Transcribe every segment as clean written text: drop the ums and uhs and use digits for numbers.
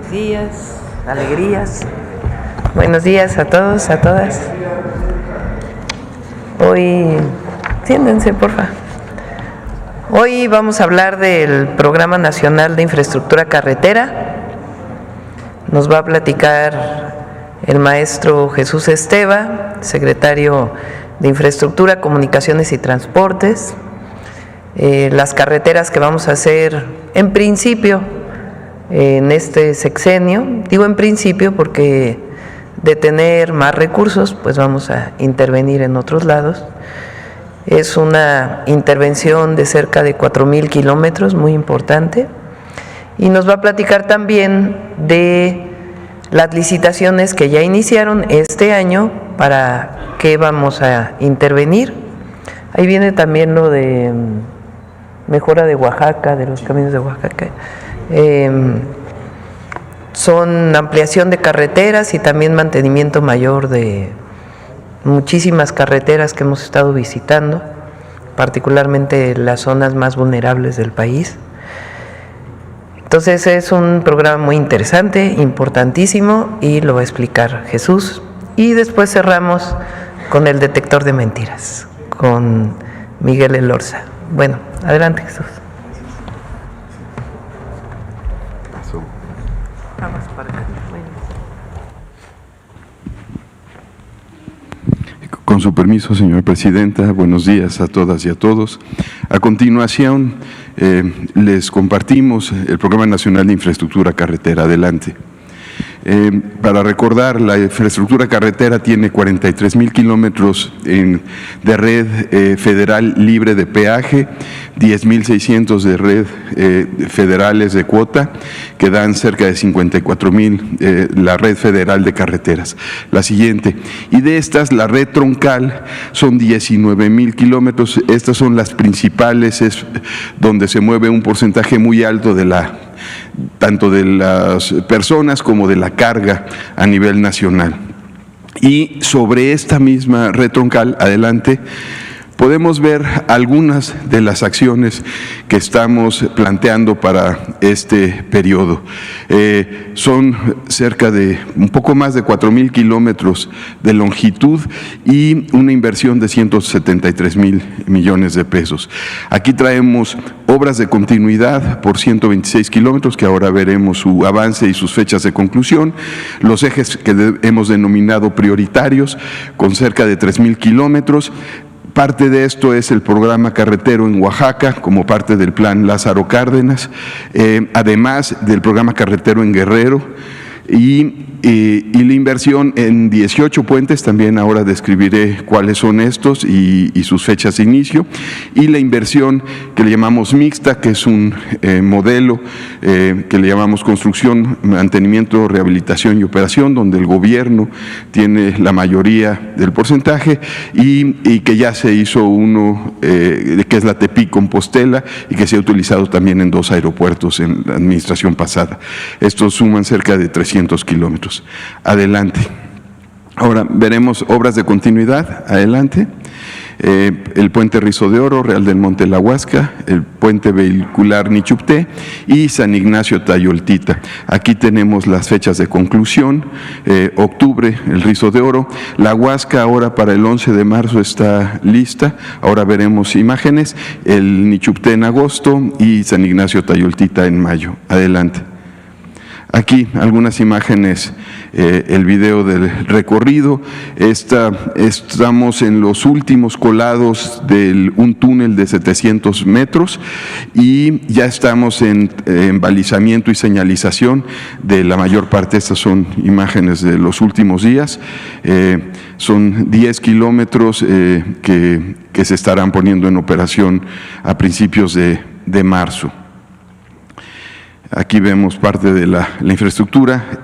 buenos días, alegrías. Buenos días a todos, a todas. Hoy, siéntense, porfa. Hoy vamos a hablar del Programa Nacional de Infraestructura Carretera. Nos va a platicar el maestro Jesús Esteva, secretario de Infraestructura, Comunicaciones y Transportes. Las carreteras que vamos a hacer en principio en este sexenio, digo en principio porque de tener más recursos pues vamos a intervenir en otros lados. Es una intervención de cerca de 4,000 kilómetros, muy importante, y nos va a platicar también de las licitaciones que ya iniciaron este año para qué vamos a intervenir. Ahí viene también lo de mejora de Oaxaca, de los caminos de Oaxaca. Son ampliación de carreteras y también mantenimiento mayor de muchísimas carreteras que hemos estado visitando, particularmente las zonas más vulnerables del país. Entonces es un programa muy interesante, importantísimo, y lo va a explicar Jesús. Y después cerramos con el detector de mentiras, con Miguel Elorza. Bueno, adelante, Jesús. Con su permiso, señora presidenta, buenos días a todas y a todos. A continuación, les compartimos el Programa Nacional de Infraestructura Carretera. Adelante. Para recordar, la infraestructura carretera tiene 43,000 kilómetros de red federal libre de peaje, 10,600 de red federales de cuota, que dan cerca de 54,000 la red federal de carreteras. La siguiente, y de estas la red troncal son 19,000 kilómetros. Estas son las principales, es donde se mueve un porcentaje muy alto de tanto de las personas como de la carga a nivel nacional. Y sobre esta misma red troncal, adelante, podemos ver algunas de las acciones que estamos planteando para este periodo. Son cerca de un poco más de 4,000 kilómetros de longitud y una inversión de 173,000 millones de pesos. Aquí traemos obras de continuidad por 126 kilómetros, que ahora veremos su avance y sus fechas de conclusión. Los ejes que hemos denominado prioritarios, con cerca de 3,000 kilómetros. Parte de esto es el programa carretero en Oaxaca, como parte del plan Lázaro Cárdenas, además del programa carretero en Guerrero, y la inversión en 18 puentes, también ahora describiré cuáles son estos y sus fechas de inicio, y la inversión que le llamamos mixta, que es un modelo que le llamamos construcción, mantenimiento, rehabilitación y operación, donde el gobierno tiene la mayoría del porcentaje y que ya se hizo uno, que es la Tepic-Compostela, y que se ha utilizado también en 2 aeropuertos en la administración pasada. Estos suman cerca de 300 kilómetros. Adelante. Ahora veremos obras de continuidad. Adelante. El puente Rizo de Oro, Real del Monte La Huasca, el puente vehicular Nichupté y San Ignacio Tayoltita. Aquí tenemos las fechas de conclusión. Octubre, el Rizo de Oro. La Huasca ahora para el 11 de marzo está lista. Ahora veremos imágenes. El Nichupté en agosto y San Ignacio Tayoltita en mayo. Adelante. Aquí algunas imágenes, el video del recorrido. Estamos en los últimos colados de un túnel de 700 metros y ya estamos en balizamiento y señalización de la mayor parte. Estas son imágenes de los últimos días. Son 10 kilómetros que se estarán poniendo en operación a principios de marzo. Aquí vemos parte de la infraestructura,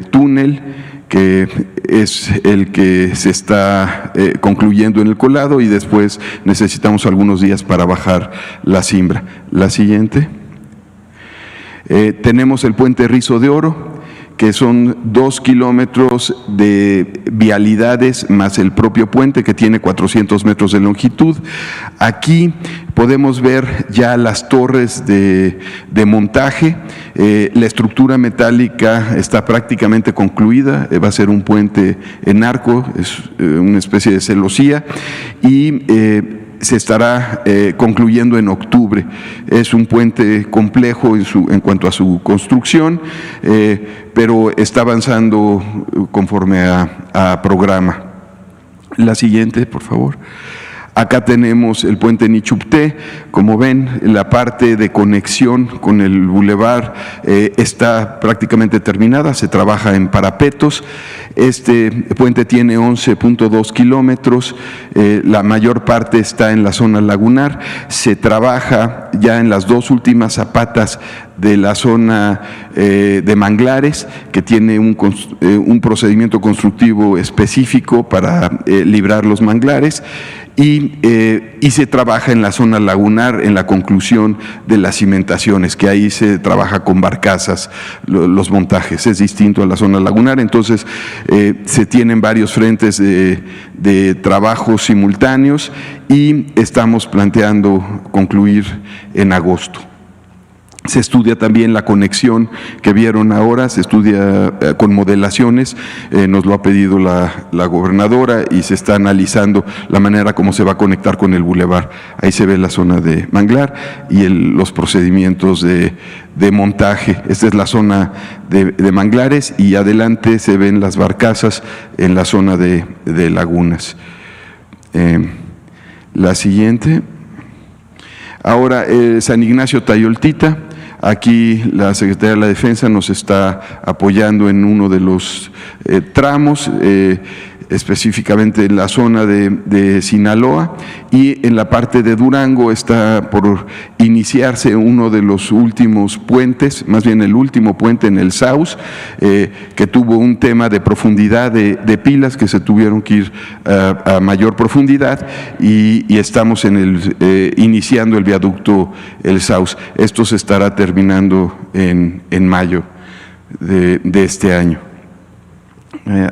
túnel que es el que se está concluyendo en el colado, y después necesitamos algunos días para bajar la cimbra. La siguiente. Tenemos el puente Rizo de Oro, que son 2 kilómetros de vialidades más el propio puente, que tiene 400 metros de longitud. Aquí podemos ver ya las torres de montaje. La estructura metálica está prácticamente concluida, va a ser un puente en arco, es una especie de celosía, y se estará concluyendo en octubre. Es un puente complejo en cuanto a su construcción, pero está avanzando conforme a programa. La siguiente, por favor. Acá tenemos el puente Nichupté. Como ven, la parte de conexión con el bulevar está prácticamente terminada, se trabaja en parapetos. Este puente tiene 11.2 kilómetros, la mayor parte está en la zona lagunar, se trabaja ya en las dos últimas zapatas de la zona de manglares, que tiene un procedimiento constructivo específico para librar los manglares, y se trabaja en la zona lagunar en la conclusión de las cimentaciones, que ahí se trabaja con barcazas, los montajes, es distinto a la zona lagunar. Entonces se tienen varios frentes de trabajo simultáneos y estamos planteando concluir en agosto. Se estudia también la conexión que vieron ahora, se estudia con modelaciones, nos lo ha pedido la gobernadora, y se está analizando la manera como se va a conectar con el bulevar. Ahí se ve la zona de manglar y los procedimientos de montaje. Esta es la zona de manglares, y adelante se ven las barcazas en la zona de lagunas. La siguiente. Ahora, San Ignacio Tayoltita. Aquí la Secretaría de la Defensa nos está apoyando en uno de los tramos, específicamente en la zona de Sinaloa, y en la parte de Durango está por iniciarse uno de los últimos puentes, más bien el último puente en el Saus, que tuvo un tema de profundidad de pilas, que se tuvieron que ir a mayor profundidad, y estamos iniciando el viaducto El Saus. Esto se estará terminando en mayo de este año.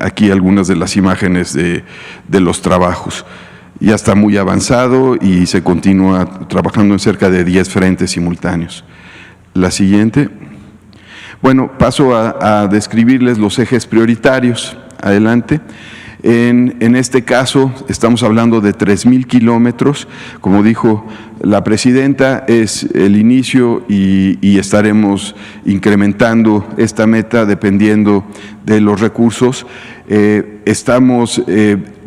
Aquí algunas de las imágenes de los trabajos. Ya está muy avanzado y se continúa trabajando en cerca de 10 frentes simultáneos. La siguiente. Bueno, paso a describirles los ejes prioritarios. Adelante. En este caso estamos hablando de 3,000 kilómetros. Como dijo la presidenta, es el inicio y estaremos incrementando esta meta dependiendo de los recursos. Estamos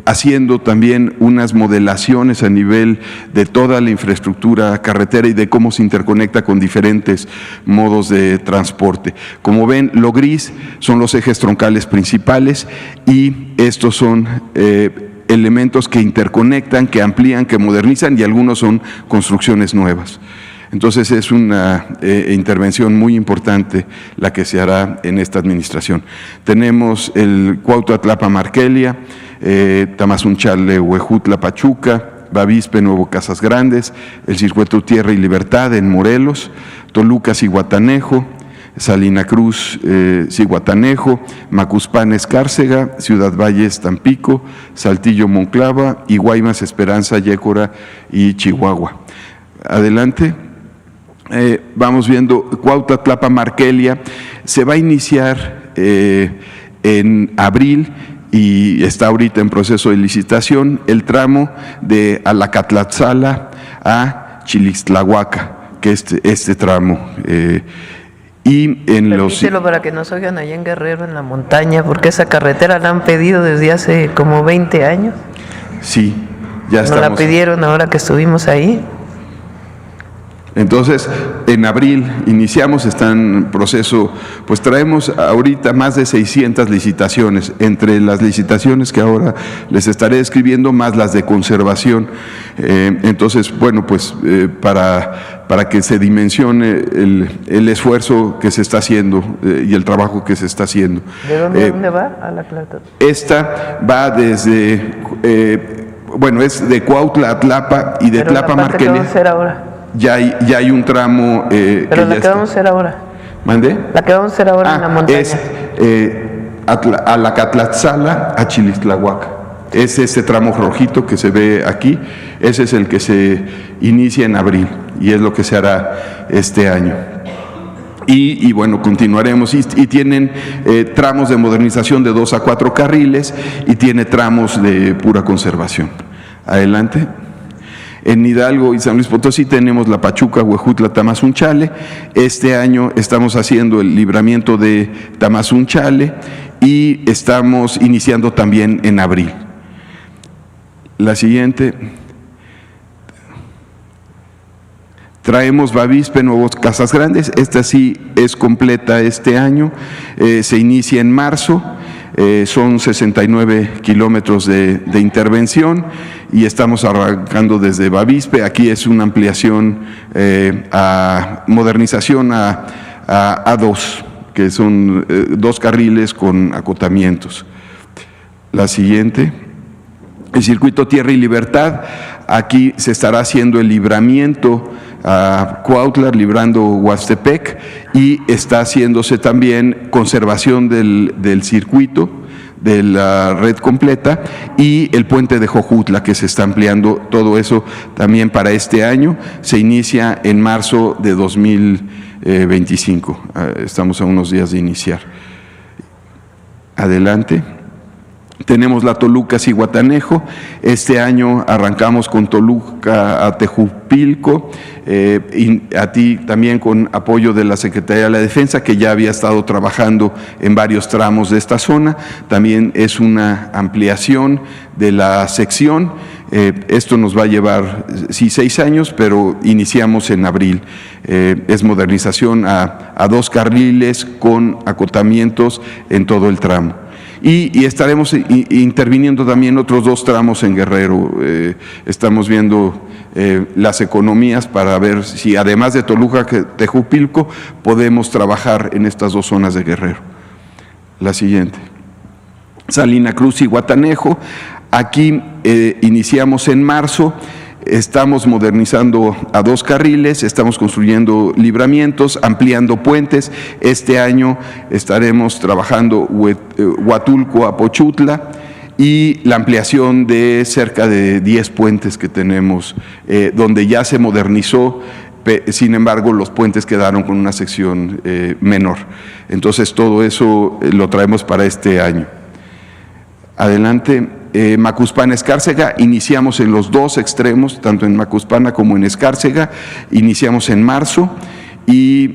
haciendo también unas modelaciones a nivel de toda la infraestructura carretera y de cómo se interconecta con diferentes modos de transporte. Como ven, lo gris son los ejes troncales principales, y estos son elementos que interconectan, que amplían, que modernizan, y algunos son construcciones nuevas. Entonces es una intervención muy importante la que se hará en esta administración. Tenemos el Cuautla-Tlapa-Markelia, Tamazunchale, Huejutla, Pachuca, Bavispe, Nuevo Casas Grandes, el Circuito Tierra y Libertad en Morelos, Toluca, Zihuatanejo, Salina Cruz, Zihuatanejo, Macuspán, Escárcega, Ciudad Valles, Tampico, Saltillo, Monclova, y Guaymas, Esperanza, Yécora y Chihuahua. Adelante. Vamos viendo Cuautla-Tlapa-Markelia. Se va a iniciar en abril y está ahorita en proceso de licitación el tramo de Alacatlatzala a Chilixtlahuaca, que es este tramo. Y en Permítelo para que nos oigan allá en Guerrero, en la montaña, porque esa carretera la han pedido desde hace como 20 años. Sí, ya estamos. Nos la pidieron ahora que estuvimos ahí. Entonces, en abril iniciamos, está en proceso, pues traemos ahorita más de 600 licitaciones, entre las licitaciones que ahora les estaré describiendo, más las de conservación. Entonces, bueno, pues para que se dimensione el esfuerzo que se está haciendo y el trabajo que se está haciendo. ¿De dónde va? A la plata. Esta va desde, bueno, es de Cuautla a Tlapa y de Tlapa a Markelia. ¿Qué vamos a hacer ahora? Ya hay un tramo pero la que vamos a hacer ahora. ¿Mandé? La que vamos a hacer ahora en la montaña. Es Alacatlatzala a Chilistlahuaca. Es este tramo rojito que se ve aquí, ese es el que se inicia en abril y es lo que se hará este año. Y bueno, continuaremos y tienen tramos de modernización de 2 a 4 carriles y tiene tramos de pura conservación. Adelante. En Hidalgo y San Luis Potosí tenemos la Pachuca, Huejutla, Tamazunchale. Este año estamos haciendo el libramiento de Tamazunchale y estamos iniciando también en abril. La siguiente. Traemos Bavispe, Nuevos Casas Grandes, esta sí es completa este año, se inicia en marzo, son 69 kilómetros de intervención y estamos arrancando desde Bavispe, aquí es una ampliación a modernización a A2, que son 2 carriles con acotamientos. La siguiente. El circuito Tierra y Libertad, aquí se estará haciendo el libramiento a Cuautla, librando Huastepec, y está haciéndose también conservación del circuito, de la red completa, y el puente de Jojutla, que se está ampliando, todo eso también para este año, se inicia en marzo de 2025, estamos a unos días de iniciar. Adelante. Tenemos la Toluca-Zihuatanejo, este año arrancamos con Toluca a Tejupilco, y a ti también con apoyo de la Secretaría de la Defensa, que ya había estado trabajando en varios tramos de esta zona, también es una ampliación de la sección, esto nos va a llevar, sí, 6 años, pero iniciamos en abril, es modernización a 2 carriles con acotamientos en todo el tramo. Y estaremos interviniendo también otros 2 tramos en Guerrero. Estamos viendo las economías para ver si además de Toluca, Tejupilco, podemos trabajar en estas 2 zonas de Guerrero. La siguiente. Salina Cruz y Guatanejo. Aquí iniciamos en marzo. Estamos modernizando a 2 carriles, estamos construyendo libramientos, ampliando puentes. Este año estaremos trabajando Huatulco a Pochutla y la ampliación de cerca de 10 puentes que tenemos, donde ya se modernizó, sin embargo los puentes quedaron con una sección menor. Entonces todo eso lo traemos para este año. Adelante. Macuspana, Escárcega, iniciamos en los 2 extremos, tanto en Macuspana como en Escárcega, iniciamos en marzo y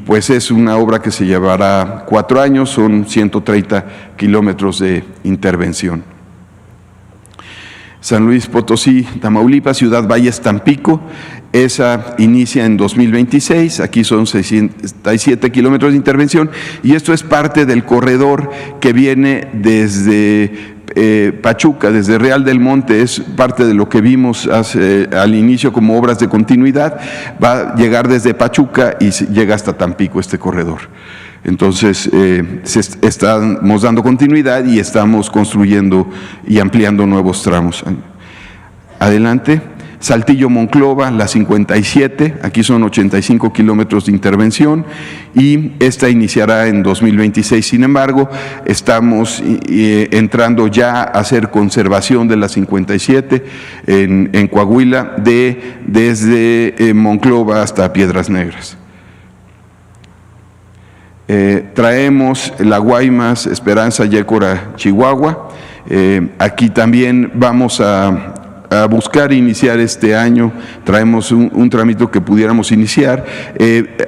pues es una obra que se llevará 4 años, son 130 kilómetros de intervención. San Luis Potosí, Tamaulipas, Ciudad Valles, Tampico, esa inicia en 2026, aquí son 67 kilómetros de intervención y esto es parte del corredor que viene desde Pachuca, desde Real del Monte, es parte de lo que vimos al inicio como obras de continuidad, va a llegar desde Pachuca y llega hasta Tampico este corredor. Entonces, estamos dando continuidad y estamos construyendo y ampliando nuevos tramos. Adelante. Saltillo, Monclova, la 57, aquí son 85 kilómetros de intervención y esta iniciará en 2026. Sin embargo, estamos entrando ya a hacer conservación de la 57 en Coahuila, desde Monclova hasta Piedras Negras. Traemos la Guaymas, Esperanza, Yécora, Chihuahua. Aquí también vamos a buscar iniciar este año, traemos un trámite que pudiéramos iniciar.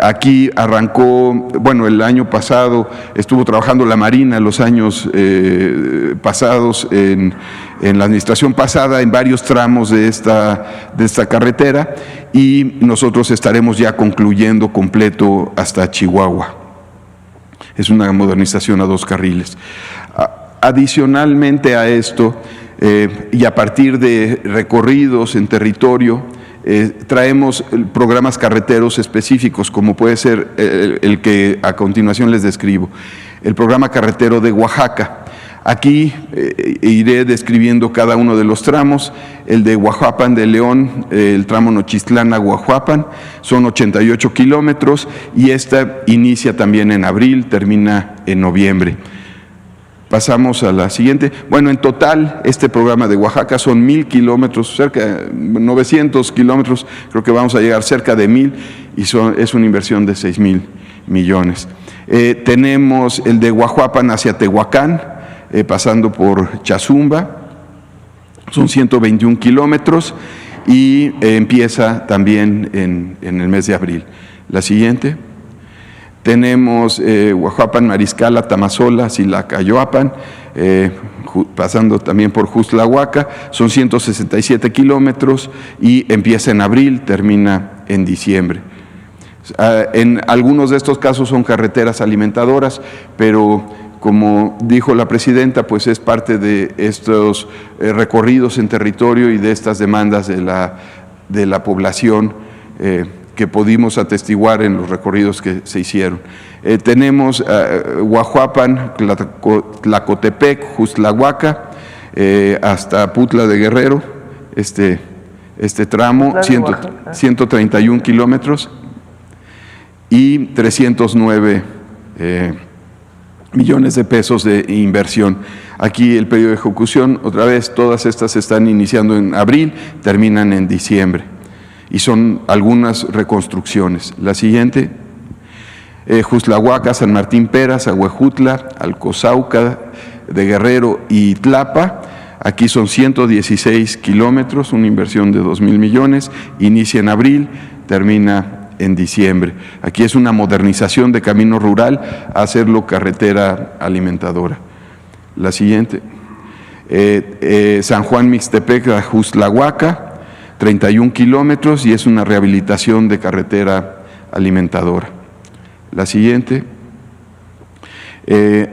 Aquí arrancó, bueno, el año pasado estuvo trabajando la Marina, los años pasados, en la administración pasada, en varios tramos de esta carretera y nosotros estaremos ya concluyendo completo hasta Chihuahua. Es una modernización a 2 carriles. Adicionalmente a esto, y a partir de recorridos en territorio, traemos programas carreteros específicos, como puede ser el que a continuación les describo. El programa carretero de Oaxaca. Aquí iré describiendo cada uno de los tramos. El de Huajuapan de León, el tramo Nochistlán a Huajuapan, son 88 kilómetros y esta inicia también en abril, termina en noviembre. Pasamos a la siguiente. Bueno, en total, este programa de Oaxaca son 1,000 kilómetros, cerca de 900 kilómetros, creo que vamos a llegar cerca de 1,000 y es una inversión de 6,000 millones. Tenemos el de Huajuapan hacia Tehuacán, pasando por Chazumba, son 121 kilómetros y empieza también en el mes de abril. La siguiente. Tenemos Huajuapan, Mariscala, Tamazola, Silacayoapan, pasando también por Juzlahuaca, son 167 kilómetros y empieza en abril, termina en diciembre. En algunos de estos casos son carreteras alimentadoras, pero como dijo la presidenta, pues es parte de estos recorridos en territorio y de estas demandas de la población que pudimos atestiguar en los recorridos que se hicieron. Tenemos Huajuapan, Tlacotepec, Juzlahuaca, hasta Putla de Guerrero, este tramo, 131 kilómetros y 309 millones de pesos de inversión. Aquí el periodo de ejecución, otra vez, todas estas están iniciando en abril, terminan en diciembre. Y son algunas reconstrucciones. La siguiente, Juzlahuaca, San Martín Peras, Ahuejutla, Alcozauca de Guerrero y Tlapa. Aquí son 116 kilómetros, una inversión de 2,000 millones, inicia en abril, termina en diciembre. Aquí es una modernización de camino rural a hacerlo carretera alimentadora. La siguiente, San Juan Mixtepec a Juzlahuaca, 31 kilómetros y es una rehabilitación de carretera alimentadora. La siguiente,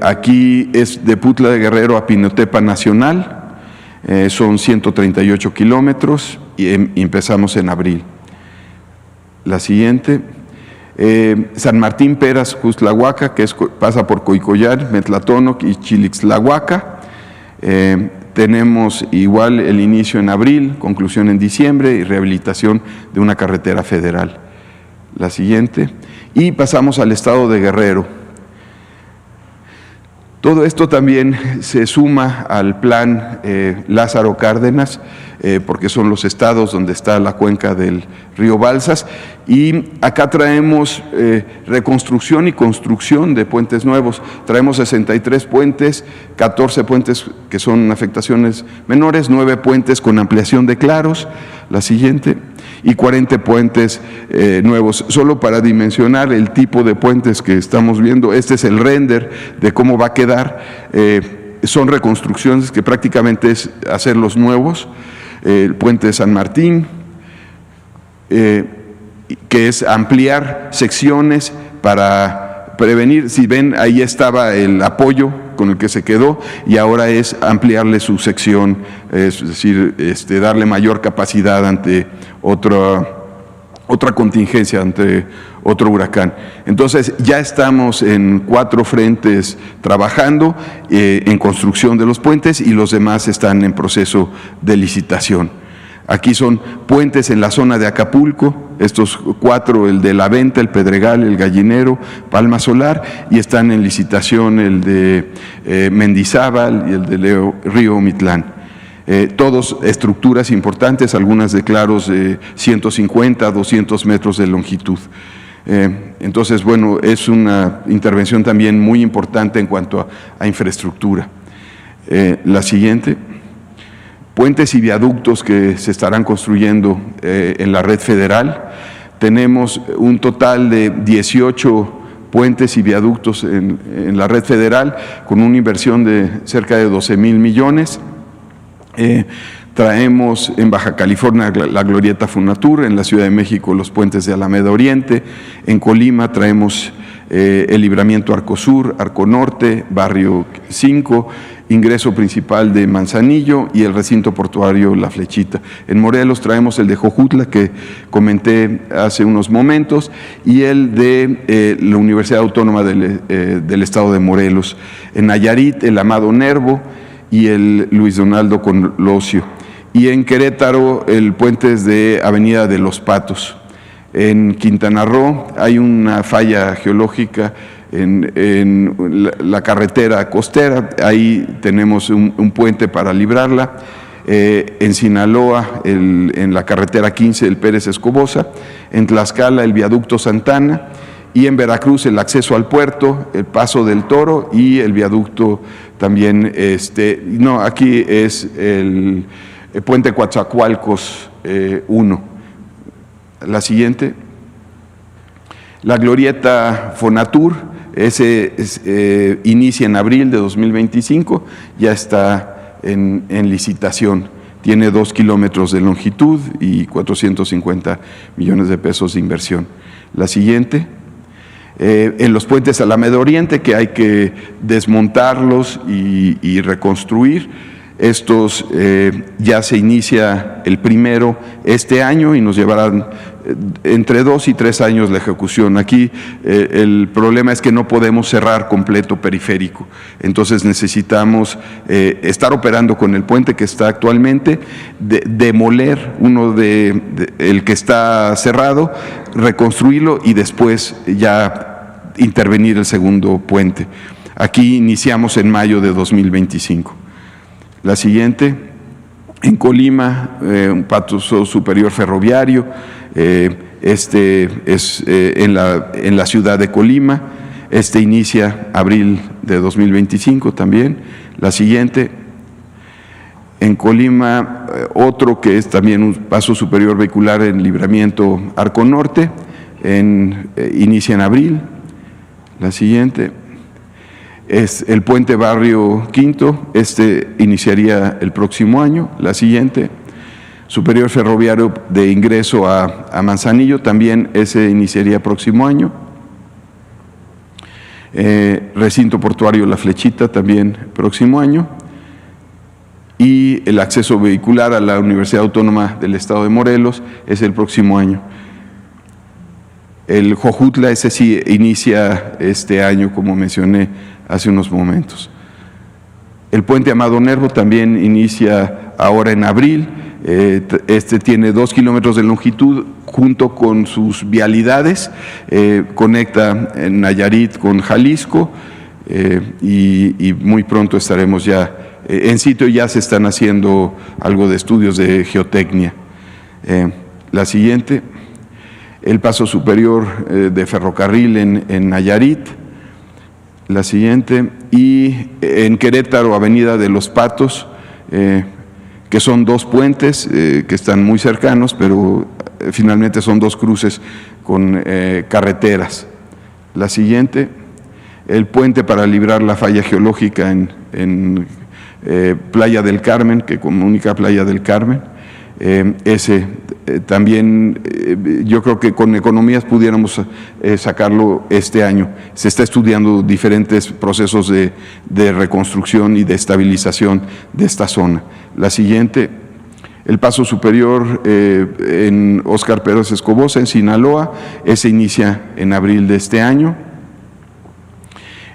aquí es de Putla de Guerrero a Pinotepa Nacional, son 138 kilómetros y empezamos en abril. La siguiente, San Martín Peras, Juzlahuaca, que pasa por Coicoyán, Metlatónoc y Chilixtlahuaca. Tenemos igual el inicio en abril, conclusión en diciembre y rehabilitación de una carretera federal. La siguiente. Y pasamos al estado de Guerrero. Todo esto también se suma al plan Lázaro Cárdenas, porque son los estados donde está la cuenca del río Balsas, y acá traemos reconstrucción y construcción de puentes nuevos. Traemos 63 puentes, 14 puentes que son afectaciones menores, 9 puentes con ampliación de claros, la siguiente, y 40 puentes nuevos. Solo para dimensionar el tipo de puentes que estamos viendo, este es el render de cómo va a quedar. Son reconstrucciones que prácticamente es hacerlos nuevos. El puente de San Martín, que es ampliar secciones para prevenir. Si ven, ahí estaba el apoyo con el que se quedó y ahora es ampliarle su sección, es decir, darle mayor capacidad ante otra contingencia, ante otro huracán. Entonces ya estamos en 4 frentes trabajando en construcción de los puentes y los demás están en proceso de licitación. Aquí son puentes en la zona de Acapulco, estos 4, el de La Venta, el Pedregal, el Gallinero, Palma Solar, y están en licitación el de Mendizábal y el de Río Omitlán. Todos estructuras importantes, algunas de claros de 150 200 metros de longitud. Entonces, bueno, es una intervención también muy importante en cuanto a infraestructura. La siguiente. Puentes y viaductos que se estarán construyendo en la red federal. Tenemos un total de 18 puentes y viaductos en la red federal con una inversión de cerca de 12,000 millones. Traemos en Baja California la Glorieta Fonatur, en la Ciudad de México los puentes de Alameda Oriente, en Colima traemos el libramiento Arco Sur, Arco Norte, Barrio 5, ingreso principal de Manzanillo y el recinto portuario La Flechita. En Morelos traemos el de Jojutla, que comenté hace unos momentos, y el de la Universidad Autónoma del Estado de Morelos. En Nayarit, el Amado Nervo, y el Luis Donaldo Colosio. Y en Querétaro el puente es de Avenida de los Patos. En Quintana Roo hay una falla geológica en la carretera costera, ahí tenemos un puente para librarla. En Sinaloa, en la carretera 15 del Pérez Escobosa, en Tlaxcala el viaducto Santana, y en Veracruz el acceso al puerto, el Paso del Toro y el viaducto también, aquí es el puente Coatzacoalcos 1. La siguiente, la glorieta Fonatur, ese inicia en abril de 2025, ya está en licitación. Tiene 2 kilómetros de longitud y 450 millones de pesos de inversión. La siguiente, en los puentes Alameda Oriente, que hay que desmontarlos y reconstruir. Estos ya se inicia el primero este año y nos llevarán entre 2 y 3 años la ejecución. Aquí el problema es que no podemos cerrar completo periférico, entonces necesitamos estar operando con el puente que está actualmente, demoler el que está cerrado, reconstruirlo y después ya intervenir el segundo puente. Aquí iniciamos en mayo de 2025. La siguiente, en Colima, un paso superior ferroviario, este es en la ciudad de Colima, este inicia abril de 2025 también. La siguiente, en Colima, otro que es también un paso superior vehicular en Libramiento Arco Norte, inicia en abril. La siguiente es el puente Barrio Quinto, este iniciaría el próximo año. La siguiente, superior ferroviario de ingreso a Manzanillo, también ese iniciaría próximo año. Recinto portuario La Flechita, también próximo año. Y el acceso vehicular a la Universidad Autónoma del Estado de Morelos es el próximo año. El Jojutla, ese sí inicia este año, como mencioné hace unos momentos. El puente Amado Nervo también inicia ahora en abril. Este tiene 2 kilómetros de longitud junto con sus vialidades, conecta en Nayarit con Jalisco y muy pronto estaremos ya en sitio. Ya se están haciendo algo de estudios de geotecnia. La siguiente, el paso superior de ferrocarril en Nayarit. La siguiente, y en Querétaro, Avenida de los Patos, que son 2 puentes que están muy cercanos, pero finalmente son 2 cruces con carreteras. La siguiente, el puente para librar la falla geológica en Playa del Carmen, que comunica Playa del Carmen. Ese también yo creo que con economías pudiéramos sacarlo este año. Se está estudiando diferentes procesos de reconstrucción y de estabilización de esta zona. La siguiente, el paso superior en Óscar Pérez Escobosa, en Sinaloa, ese inicia en abril de este año.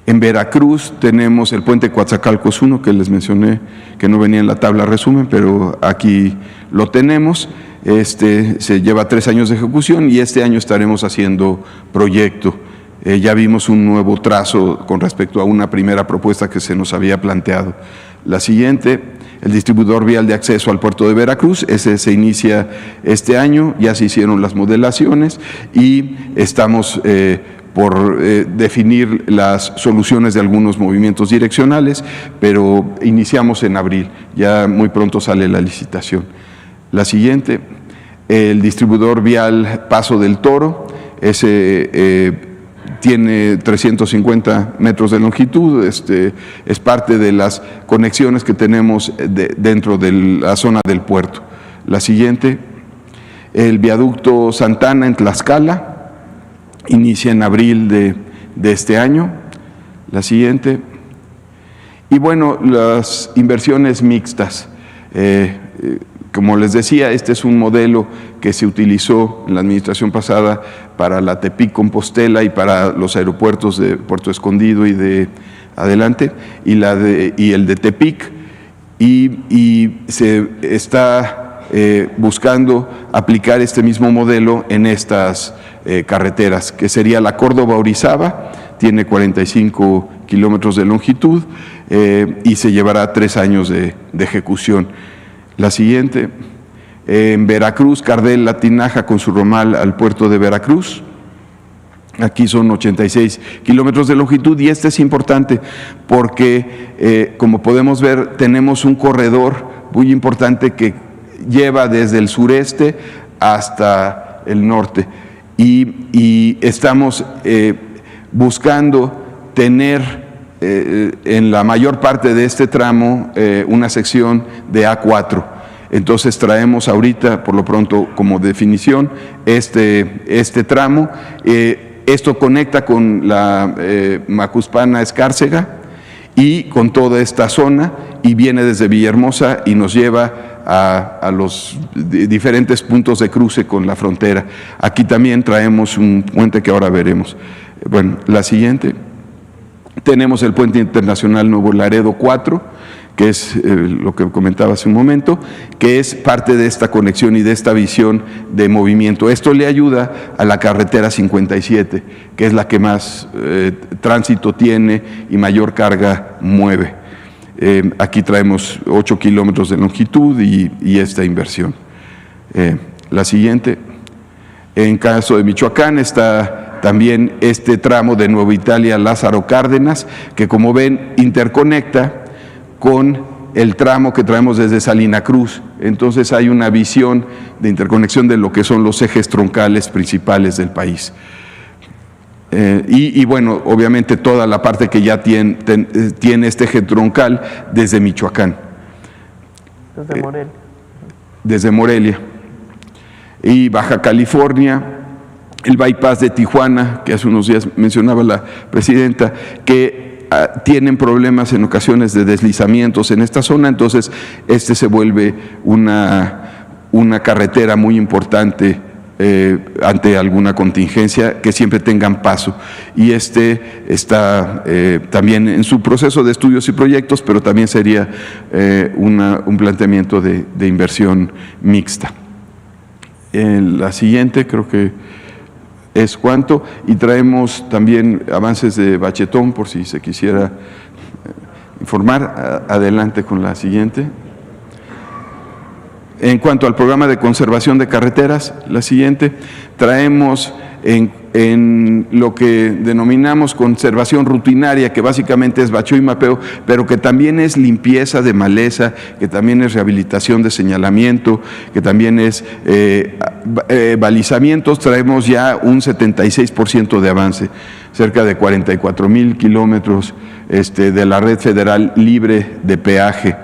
En Veracruz tenemos el puente Coatzacoalcos 1, que les mencioné que no venía en la tabla resumen, pero aquí lo tenemos. Este se lleva 3 años de ejecución y este año estaremos haciendo proyecto. Ya vimos un nuevo trazo con respecto a una primera propuesta que se nos había planteado. La siguiente, el distribuidor vial de acceso al puerto de Veracruz, ese se inicia este año, ya se hicieron las modelaciones y estamos por definir las soluciones de algunos movimientos direccionales, pero iniciamos en abril, ya muy pronto sale la licitación. La siguiente, el distribuidor vial Paso del Toro, ese tiene 350 metros de longitud, es parte de las conexiones que tenemos dentro de la zona del puerto. La siguiente, el viaducto Santana en Tlaxcala, inicia en abril de este año. La siguiente, y bueno, las inversiones mixtas. Como les decía, este es un modelo que se utilizó en la administración pasada para la Tepic-Compostela y para los aeropuertos de Puerto Escondido y de Adelante, y el de Tepic, y se está buscando aplicar este mismo modelo en estas carreteras, que sería la Córdoba-Orizaba, tiene 45 kilómetros de longitud y se llevará 3 años de ejecución. La siguiente, en Veracruz, Cardel-La Tinaja con su ramal al puerto de Veracruz. Aquí son 86 kilómetros de longitud y este es importante porque, como podemos ver, tenemos un corredor muy importante que lleva desde el sureste hasta el norte y estamos buscando tener en la mayor parte de este tramo una sección de A4. Entonces traemos ahorita, por lo pronto, como definición, este tramo. Esto conecta con la Macuspana-Escárcega y con toda esta zona y viene desde Villahermosa y nos lleva a los diferentes puntos de cruce con la frontera. Aquí también traemos un puente que ahora veremos. Bueno, la siguiente. Tenemos el puente internacional Nuevo Laredo 4, que es lo que comentaba hace un momento, que es parte de esta conexión y de esta visión de movimiento. Esto le ayuda a la carretera 57, que es la que más tránsito tiene y mayor carga mueve. Aquí traemos 8 kilómetros de longitud y esta inversión. La siguiente. En caso de Michoacán está también este tramo de Nueva Italia Lázaro Cárdenas, que como ven interconecta con el tramo que traemos desde Salina Cruz. Entonces hay una visión de interconexión de lo que son los ejes troncales principales del país. Y bueno, obviamente toda la parte que ya tiene este eje troncal desde Michoacán. Desde Morelia. Desde Morelia. Y Baja California, el bypass de Tijuana, que hace unos días mencionaba la presidenta, que tienen problemas en ocasiones de deslizamientos en esta zona, entonces se vuelve una carretera muy importante ante alguna contingencia, que siempre tengan paso. Y está también en su proceso de estudios y proyectos, pero también sería un planteamiento de inversión mixta. La siguiente creo que es cuanto, y traemos también avances de Bachetón por si se quisiera informar. Adelante con la siguiente. En cuanto al programa de conservación de carreteras, la siguiente, traemos en lo que denominamos conservación rutinaria, que básicamente es bacheo y mapeo, pero que también es limpieza de maleza, que también es rehabilitación de señalamiento, que también es balizamientos. Traemos ya un 76% de avance, cerca de 44,000 kilómetros de la red federal libre de peaje.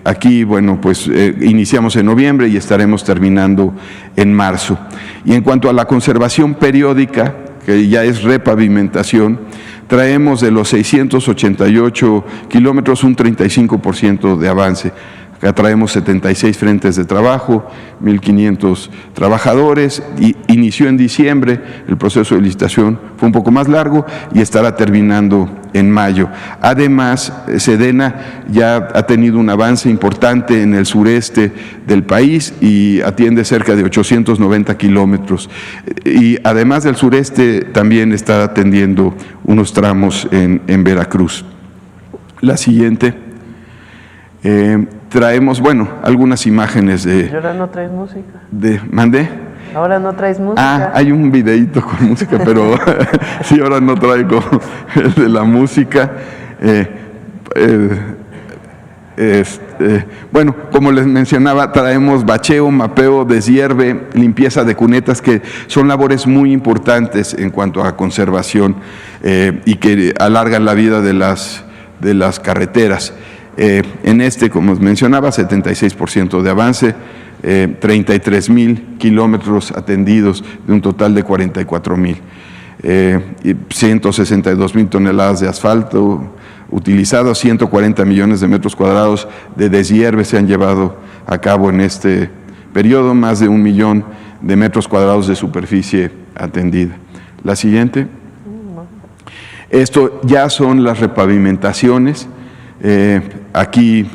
Aquí, bueno, pues iniciamos en noviembre y estaremos terminando en marzo. Y en cuanto a la conservación periódica, que ya es repavimentación, traemos de los 688 kilómetros un 35% de avance. Acá traemos 76 frentes de trabajo, 1,500 trabajadores, y inició en diciembre, el proceso de licitación fue un poco más largo y estará terminando en mayo. Además, Sedena ya ha tenido un avance importante en el sureste del país y atiende cerca de 890 kilómetros. Y además del sureste, también está atendiendo unos tramos en Veracruz. La siguiente. Traemos, bueno, algunas imágenes de... ¿Y ahora no traes música? ¿Mandé? Ahora no traes música. Hay un videíto con música, pero sí, ahora no traigo el de la música. Bueno, como les mencionaba, traemos bacheo, mapeo, deshierve, limpieza de cunetas, que son labores muy importantes en cuanto a conservación y que alargan la vida de las carreteras. En como mencionaba, 76% de avance, 33,000 kilómetros atendidos de un total de 44,000, 162,000 toneladas de asfalto utilizados, 140 millones de metros cuadrados de deshierve se han llevado a cabo en este periodo, más de 1 millón de metros cuadrados de superficie atendida. La siguiente. Esto ya son las repavimentaciones. Aquí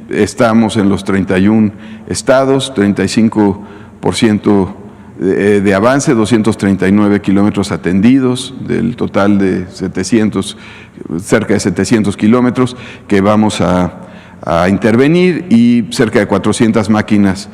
estamos en los 31 estados, 35% de avance, 239 kilómetros atendidos, del total de cerca de 700 kilómetros que vamos a intervenir, y cerca de 400 máquinas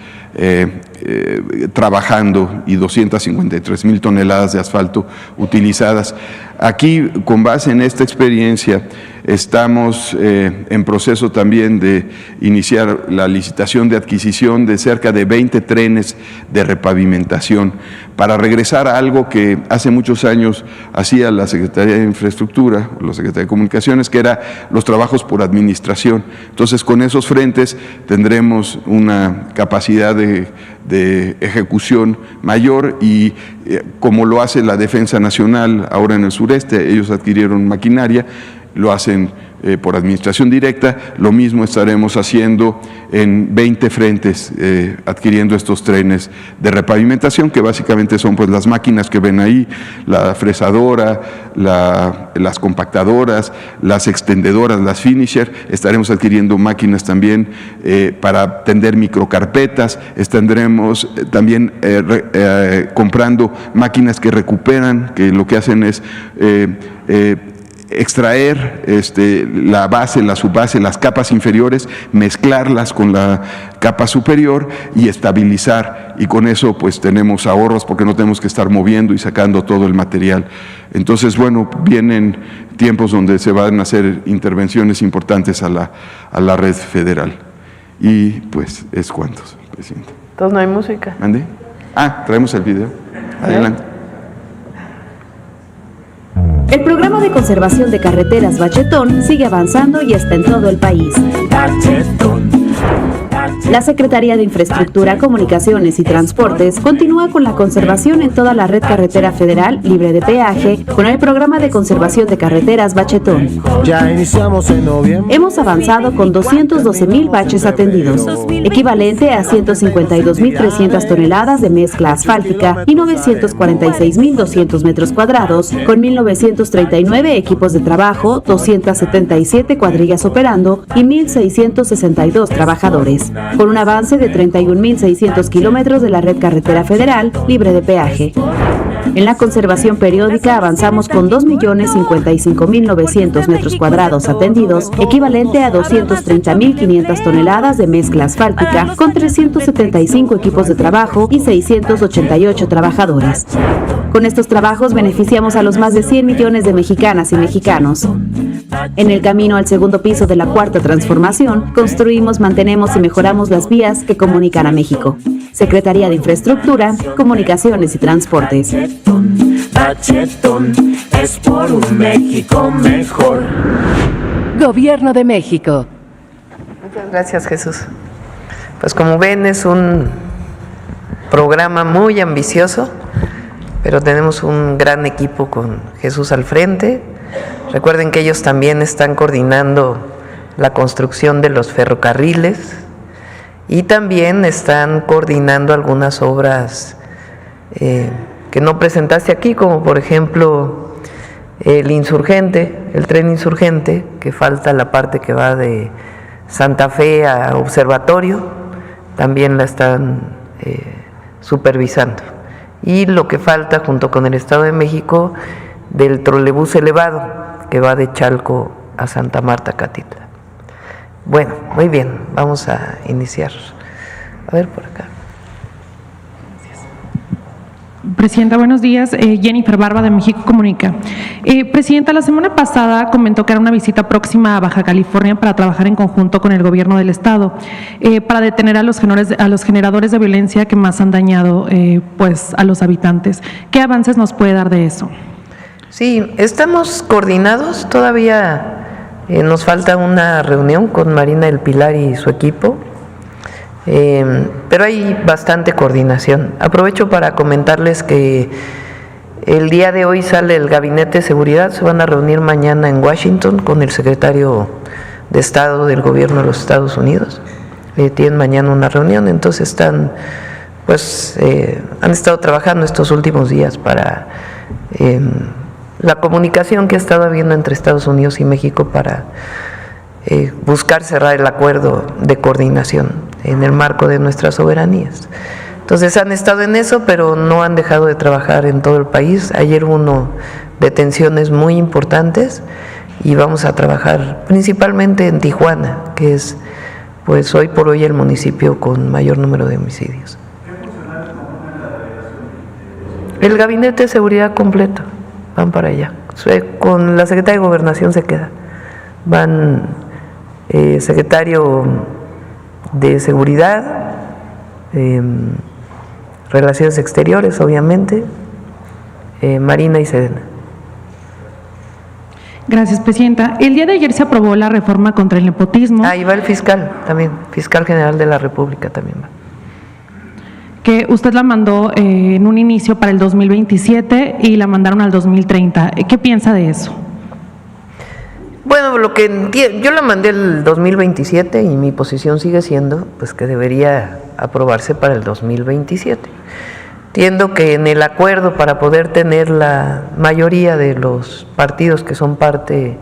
trabajando y 253,000 toneladas de asfalto utilizadas. Aquí, con base en esta experiencia, estamos en proceso también de iniciar la licitación de adquisición de cerca de 20 trenes de repavimentación para regresar a algo que hace muchos años hacía la Secretaría de Infraestructura, o la Secretaría de Comunicaciones, que era los trabajos por administración. Entonces, con esos frentes tendremos una capacidad de ejecución mayor, y como lo hace la Defensa Nacional ahora en el sureste, ellos adquirieron maquinaria, lo hacen por administración directa, lo mismo estaremos haciendo en 20 frentes, adquiriendo estos trenes de repavimentación, que básicamente son pues las máquinas que ven ahí, la fresadora, las compactadoras, las extendedoras, las finisher. Estaremos adquiriendo máquinas también para tender microcarpetas, tendremos también comprando máquinas que recuperan, que lo que hacen es extraer la base, la subbase, las capas inferiores, mezclarlas con la capa superior y estabilizar, y con eso pues tenemos ahorros porque no tenemos que estar moviendo y sacando todo el material. Entonces, bueno, vienen tiempos donde se van a hacer intervenciones importantes a la red federal, y pues es cuanto, presidente. Entonces no hay música. ¿Mande? Traemos el video. Adelante. El programa de conservación de carreteras Bachetón sigue avanzando y está en todo el país. La Secretaría de Infraestructura, Comunicaciones y Transportes continúa con la conservación en toda la red carretera federal libre de peaje con el programa de conservación de carreteras Bachetón. Ya iniciamos en noviembre. Hemos avanzado con 212,000 baches atendidos, equivalente a 152,300 toneladas de mezcla asfáltica y 946,200 metros cuadrados, con 1,939 equipos de trabajo, 277 cuadrillas operando y 1,662 trabajadores, por un avance de 31,600 kilómetros de la red carretera federal libre de peaje. En la conservación periódica avanzamos con 2,055,900 metros cuadrados atendidos, equivalente a 230,500 toneladas de mezcla asfáltica, con 375 equipos de trabajo y 688 trabajadores. Con estos trabajos beneficiamos a los más de 100 millones de mexicanas y mexicanos. En el camino al segundo piso de la Cuarta Transformación, construimos, mantenemos y mejoramos las vías que comunican a México. Secretaría de Infraestructura, Comunicaciones y Transportes. Bachetón es por un México mejor. Gobierno de México. Muchas gracias, Jesús. Pues como ven, es un programa muy ambicioso, pero tenemos un gran equipo con Jesús al frente. Recuerden que ellos también están coordinando la construcción de los ferrocarriles y también están coordinando algunas obras que no presentaste aquí, como por ejemplo el Insurgente, el tren Insurgente, que falta la parte que va de Santa Fe a Observatorio, también la están supervisando. Y lo que falta, junto con el Estado de México, del trolebús elevado, que va de Chalco a Santa Marta, Catitla. Bueno, muy bien, vamos a iniciar. A ver, por acá. Presidenta, buenos días. Jennifer Barba, de México Comunica. Presidenta, la semana pasada comentó que era una visita próxima a Baja California para trabajar en conjunto con el gobierno del estado para detener a los generadores de violencia que más han dañado pues a los habitantes. ¿Qué avances nos puede dar de eso? Sí, estamos coordinados. Todavía nos falta una reunión con Marina del Pilar y su equipo. Pero hay bastante coordinación. Aprovecho para comentarles que el día de hoy sale el Gabinete de Seguridad. Se van a reunir mañana en Washington con el secretario de Estado del Gobierno de los Estados Unidos. Tienen mañana una reunión, entonces están, pues, han estado trabajando estos últimos días para la comunicación que ha estado habiendo entre Estados Unidos y México para buscar cerrar el acuerdo de coordinación en el marco de nuestras soberanías. Entonces han estado en eso, pero no han dejado de trabajar en todo el país. Ayer hubo detenciones muy importantes y vamos a trabajar principalmente en Tijuana, que es pues hoy por hoy el municipio con mayor número de homicidios. El gabinete de seguridad completo, van para allá. Con la secretaria de Gobernación se queda. Van secretario de Seguridad, Relaciones Exteriores, obviamente, Marina y Sedena. Gracias, Presidenta. El día de ayer se aprobó la reforma contra el nepotismo. Ahí va el fiscal también, fiscal general de la República también va. Que usted la mandó en un inicio para el 2027 y la mandaron al 2030. ¿Qué piensa de eso? Bueno, lo que entiendo, yo la mandé el 2027 y mi posición sigue siendo pues que debería aprobarse para el 2027. Entiendo que en el acuerdo para poder tener la mayoría de los partidos que son parte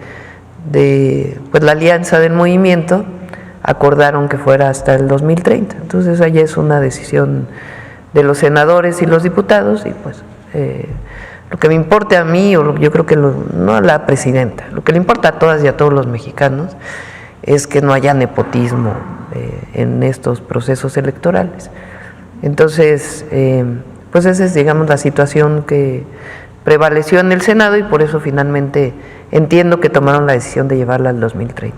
de pues, la alianza del movimiento, acordaron que fuera hasta el 2030. Entonces allá es una decisión de los senadores y los diputados y pues lo que me importa a mí, o yo creo que no a la presidenta, lo que le importa a todas y a todos los mexicanos es que no haya nepotismo en estos procesos electorales. Entonces, pues esa es, digamos, la situación que prevaleció en el Senado y por eso finalmente entiendo que tomaron la decisión de llevarla al 2030.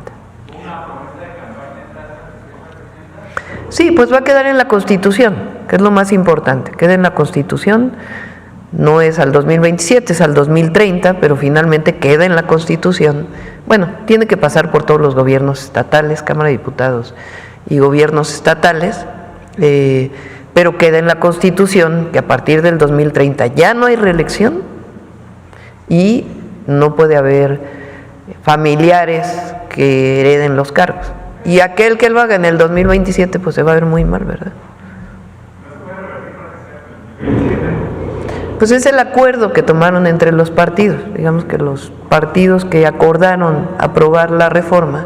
Sí, pues va a quedar en la Constitución, que es lo más importante, queda en la Constitución. No es al 2027, es al 2030, pero finalmente queda en la Constitución. Bueno, tiene que pasar por todos los gobiernos estatales, Cámara de Diputados y gobiernos estatales, pero queda en la Constitución que a partir del 2030 ya no hay reelección y no puede haber familiares que hereden los cargos. Y aquel que lo haga en el 2027, pues se va a ver muy mal, ¿verdad? Pues es el acuerdo que tomaron entre los partidos, digamos que los partidos que acordaron aprobar la reforma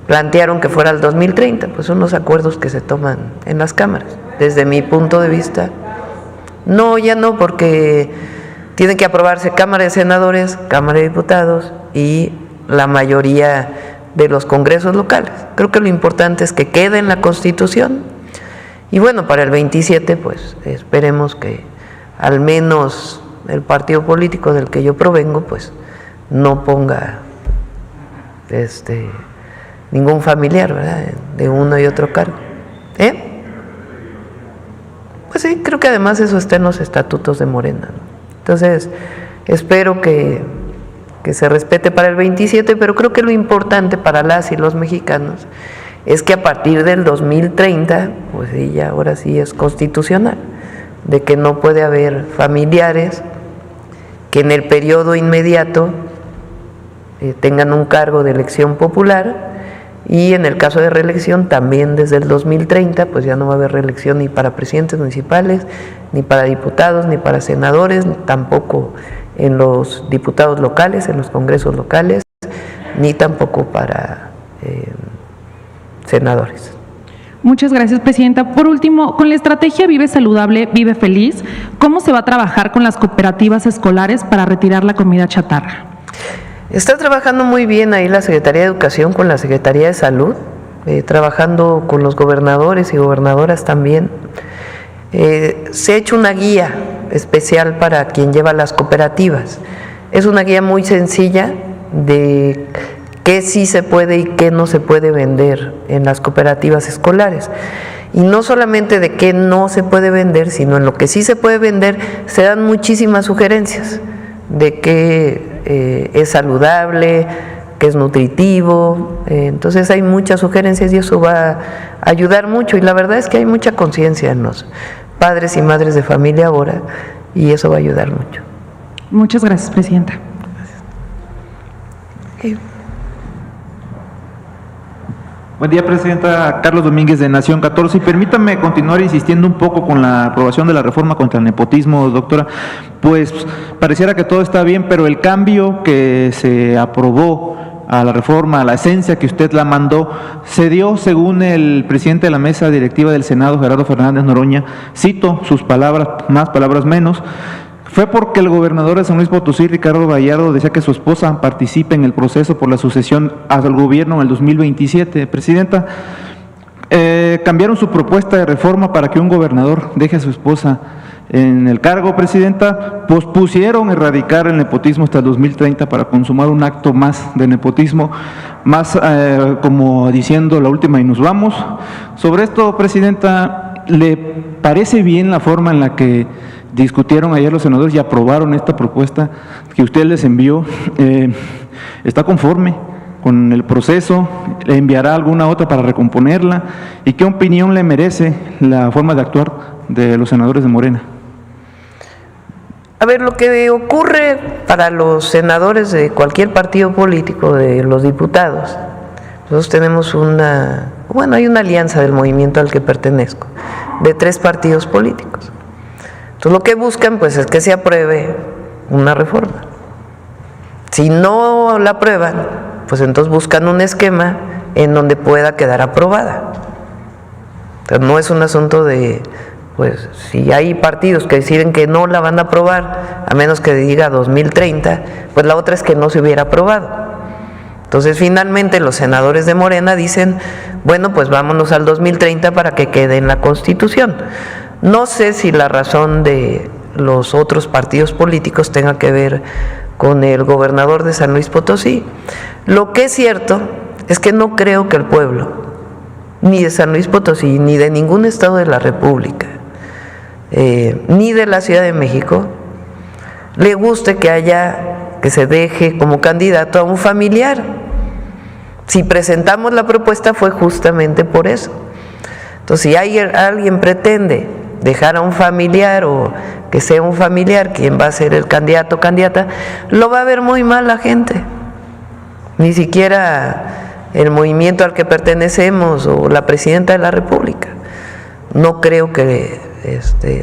plantearon que fuera el 2030, pues son los acuerdos que se toman en las cámaras. Desde mi punto de vista, no, ya no, porque tiene que aprobarse Cámara de Senadores, Cámara de Diputados y la mayoría de los congresos locales. Creo que lo importante es que quede en la Constitución y bueno, para el 27 pues esperemos que al menos el partido político del que yo provengo, pues no ponga ningún familiar, ¿verdad?, de uno y otro cargo. Pues sí, creo que además eso está en los estatutos de Morena, ¿no? Entonces, espero que se respete para el 27, pero creo que lo importante para las y los mexicanos es que a partir del 2030, pues sí, ya ahora sí es constitucional, de que no puede haber familiares que en el periodo inmediato tengan un cargo de elección popular y en el caso de reelección también desde el 2030 pues ya no va a haber reelección ni para presidentes municipales, ni para diputados, ni para senadores, tampoco en los diputados locales, en los congresos locales, ni tampoco para senadores. Muchas gracias, Presidenta. Por último, con la estrategia Vive Saludable, Vive Feliz, ¿cómo se va a trabajar con las cooperativas escolares para retirar la comida chatarra? Está trabajando muy bien ahí la Secretaría de Educación con la Secretaría de Salud, trabajando con los gobernadores y gobernadoras también. Se ha hecho una guía especial para quien lleva las cooperativas. Es una guía muy sencilla de qué sí se puede y qué no se puede vender en las cooperativas escolares. Y no solamente de qué no se puede vender, sino en lo que sí se puede vender, se dan muchísimas sugerencias de qué es saludable, qué es nutritivo. Entonces hay muchas sugerencias y eso va a ayudar mucho. Y la verdad es que hay mucha conciencia en los padres y madres de familia ahora y eso va a ayudar mucho. Muchas gracias, Presidenta. Okay. Buen día, Presidenta. Carlos Domínguez, de Nación 14. Y permítame continuar insistiendo un poco con la aprobación de la reforma contra el nepotismo, doctora. Pues pareciera que todo está bien, pero el cambio que se aprobó a la reforma, a la esencia que usted la mandó, se dio, según el presidente de la mesa directiva del Senado, Gerardo Fernández Noroña, cito sus palabras, más palabras menos, fue porque el gobernador de San Luis Potosí, Ricardo Gallardo, decía que su esposa participe en el proceso por la sucesión al gobierno en el 2027. Presidenta, cambiaron su propuesta de reforma para que un gobernador deje a su esposa en el cargo, Presidenta, pospusieron erradicar el nepotismo hasta el 2030 para consumar un acto más de nepotismo, más como diciendo la última y nos vamos. Sobre esto, Presidenta, ¿le parece bien la forma en la que discutieron ayer los senadores y aprobaron esta propuesta que usted les envió? ¿Está conforme con el proceso? ¿Le enviará alguna otra para recomponerla? ¿Y qué opinión le merece la forma de actuar de los senadores de Morena? A ver, lo que ocurre para los senadores de cualquier partido político, de los diputados, nosotros tenemos hay una alianza del movimiento al que pertenezco, de 3 partidos políticos. Entonces lo que buscan pues es que se apruebe una reforma. Si no la aprueban, pues entonces buscan un esquema en donde pueda quedar aprobada. Entonces no es un asunto de, pues si hay partidos que deciden que no la van a aprobar, a menos que diga 2030, pues la otra es que no se hubiera aprobado. Entonces finalmente los senadores de Morena dicen, bueno, pues vámonos al 2030 para que quede en la Constitución. No sé si la razón de los otros partidos políticos tenga que ver con el gobernador de San Luis Potosí. Lo que es cierto es que no creo que el pueblo, ni de San Luis Potosí, ni de ningún estado de la República, ni de la Ciudad de México, le guste que se deje como candidato a un familiar. Si presentamos la propuesta fue justamente por eso. Entonces, si alguien pretende dejar a un familiar o que sea un familiar quien va a ser el candidato o candidata, lo va a ver muy mal la gente. Ni siquiera el movimiento al que pertenecemos o la presidenta de la República. No creo que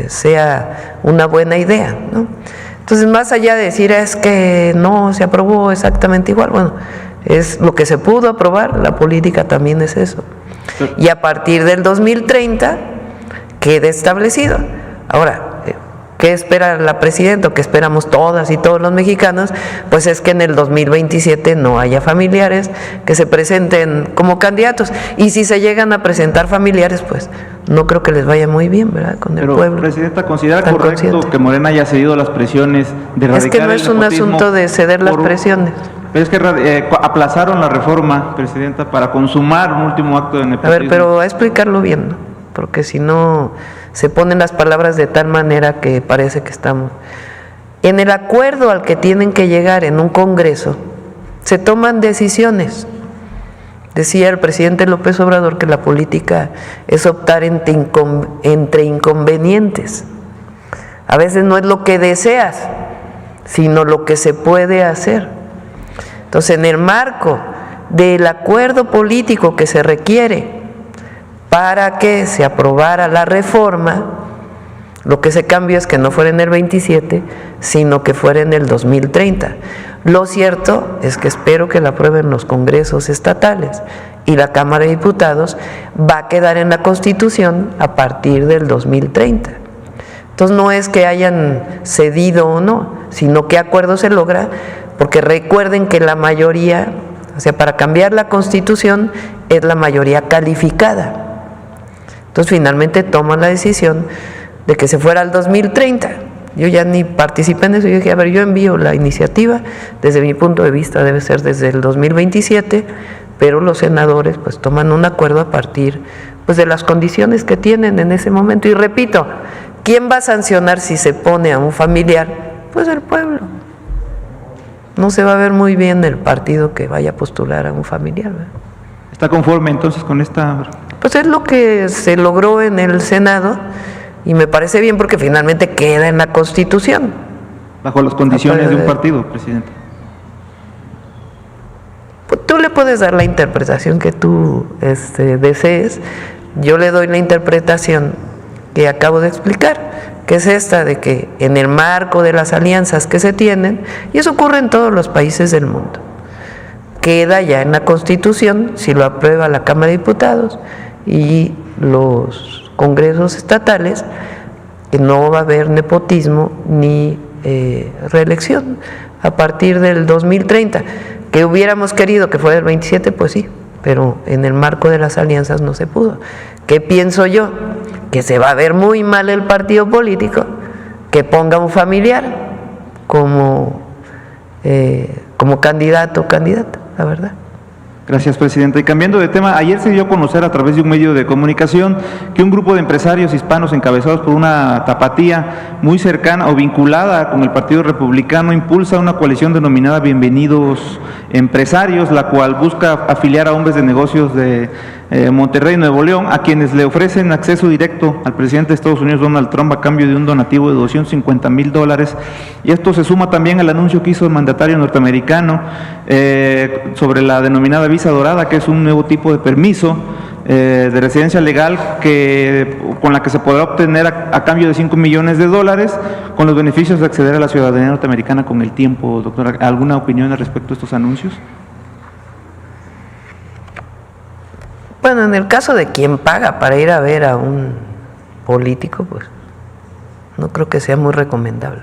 sea una buena idea, ¿no? Entonces, más allá de decir es que no se aprobó exactamente igual, bueno, es lo que se pudo aprobar, la política también es eso. Y a partir del 2030 quede establecido. Ahora, ¿qué espera la presidenta o qué esperamos todas y todos los mexicanos? Pues es que en el 2027 no haya familiares que se presenten como candidatos. Y si se llegan a presentar familiares, pues no creo que les vaya muy bien, ¿verdad? Con el pueblo. Presidenta, ¿considera correcto que Morena haya cedido las presiones de erradicar el nepotismo? Es que no es un asunto de ceder las presiones. Pero es que aplazaron la reforma, Presidenta, para consumar un último acto de nepotismo. A ver, pero a explicarlo bien, ¿no? Porque si no se ponen las palabras de tal manera que parece que estamos. En el acuerdo al que tienen que llegar en un Congreso, se toman decisiones. Decía el presidente López Obrador que la política es optar entre inconvenientes. A veces no es lo que deseas, sino lo que se puede hacer. Entonces, en el marco del acuerdo político que se requiere para que se aprobara la reforma, lo que se cambió es que no fuera en el 27, sino que fuera en el 2030. Lo cierto es que espero que la aprueben los congresos estatales y la Cámara de Diputados va a quedar en la Constitución a partir del 2030. Entonces no es que hayan cedido o no, sino que acuerdo se logra, porque recuerden que la mayoría, o sea, para cambiar la Constitución es la mayoría calificada. Entonces finalmente toman la decisión de que se fuera al 2030. Yo ya ni participé en eso, yo dije, a ver, yo envío la iniciativa, desde mi punto de vista debe ser desde el 2027, pero los senadores pues toman un acuerdo a partir pues de las condiciones que tienen en ese momento. Y repito, ¿quién va a sancionar si se pone a un familiar? Pues el pueblo. No se va a ver muy bien el partido que vaya a postular a un familiar, ¿verdad? ¿Está conforme entonces con esta? Pues es lo que se logró en el Senado y me parece bien porque finalmente queda en la Constitución. Bajo las condiciones de un partido, Presidente. Pues tú le puedes dar la interpretación que tú desees. Yo le doy la interpretación que acabo de explicar, que es esta de que en el marco de las alianzas que se tienen, y eso ocurre en todos los países del mundo, queda ya en la Constitución, si lo aprueba la Cámara de Diputados y los congresos estatales, que no va a haber nepotismo ni reelección a partir del 2030. Que hubiéramos querido que fuera el 27, pues sí, pero en el marco de las alianzas no se pudo. ¿Qué pienso yo? Que se va a ver muy mal el partido político que ponga un familiar como candidato o candidata, la verdad. Gracias, presidenta. Y cambiando de tema, ayer se dio a conocer a través de un medio de comunicación que un grupo de empresarios hispanos encabezados por una tapatía muy cercana o vinculada con el Partido Republicano impulsa una coalición denominada Bienvenidos Empresarios, la cual busca afiliar a hombres de negocios de Monterrey, Nuevo León, a quienes le ofrecen acceso directo al presidente de Estados Unidos, Donald Trump, a cambio de un donativo de $250,000. Y esto se suma también al anuncio que hizo el mandatario norteamericano sobre la denominada visa dorada, que es un nuevo tipo de permiso de residencia legal con la que se podrá obtener a cambio de $5 millones, con los beneficios de acceder a la ciudadanía norteamericana con el tiempo. Doctora, ¿alguna opinión al respecto de estos anuncios? Bueno, en el caso de quien paga para ir a ver a un político, pues no creo que sea muy recomendable.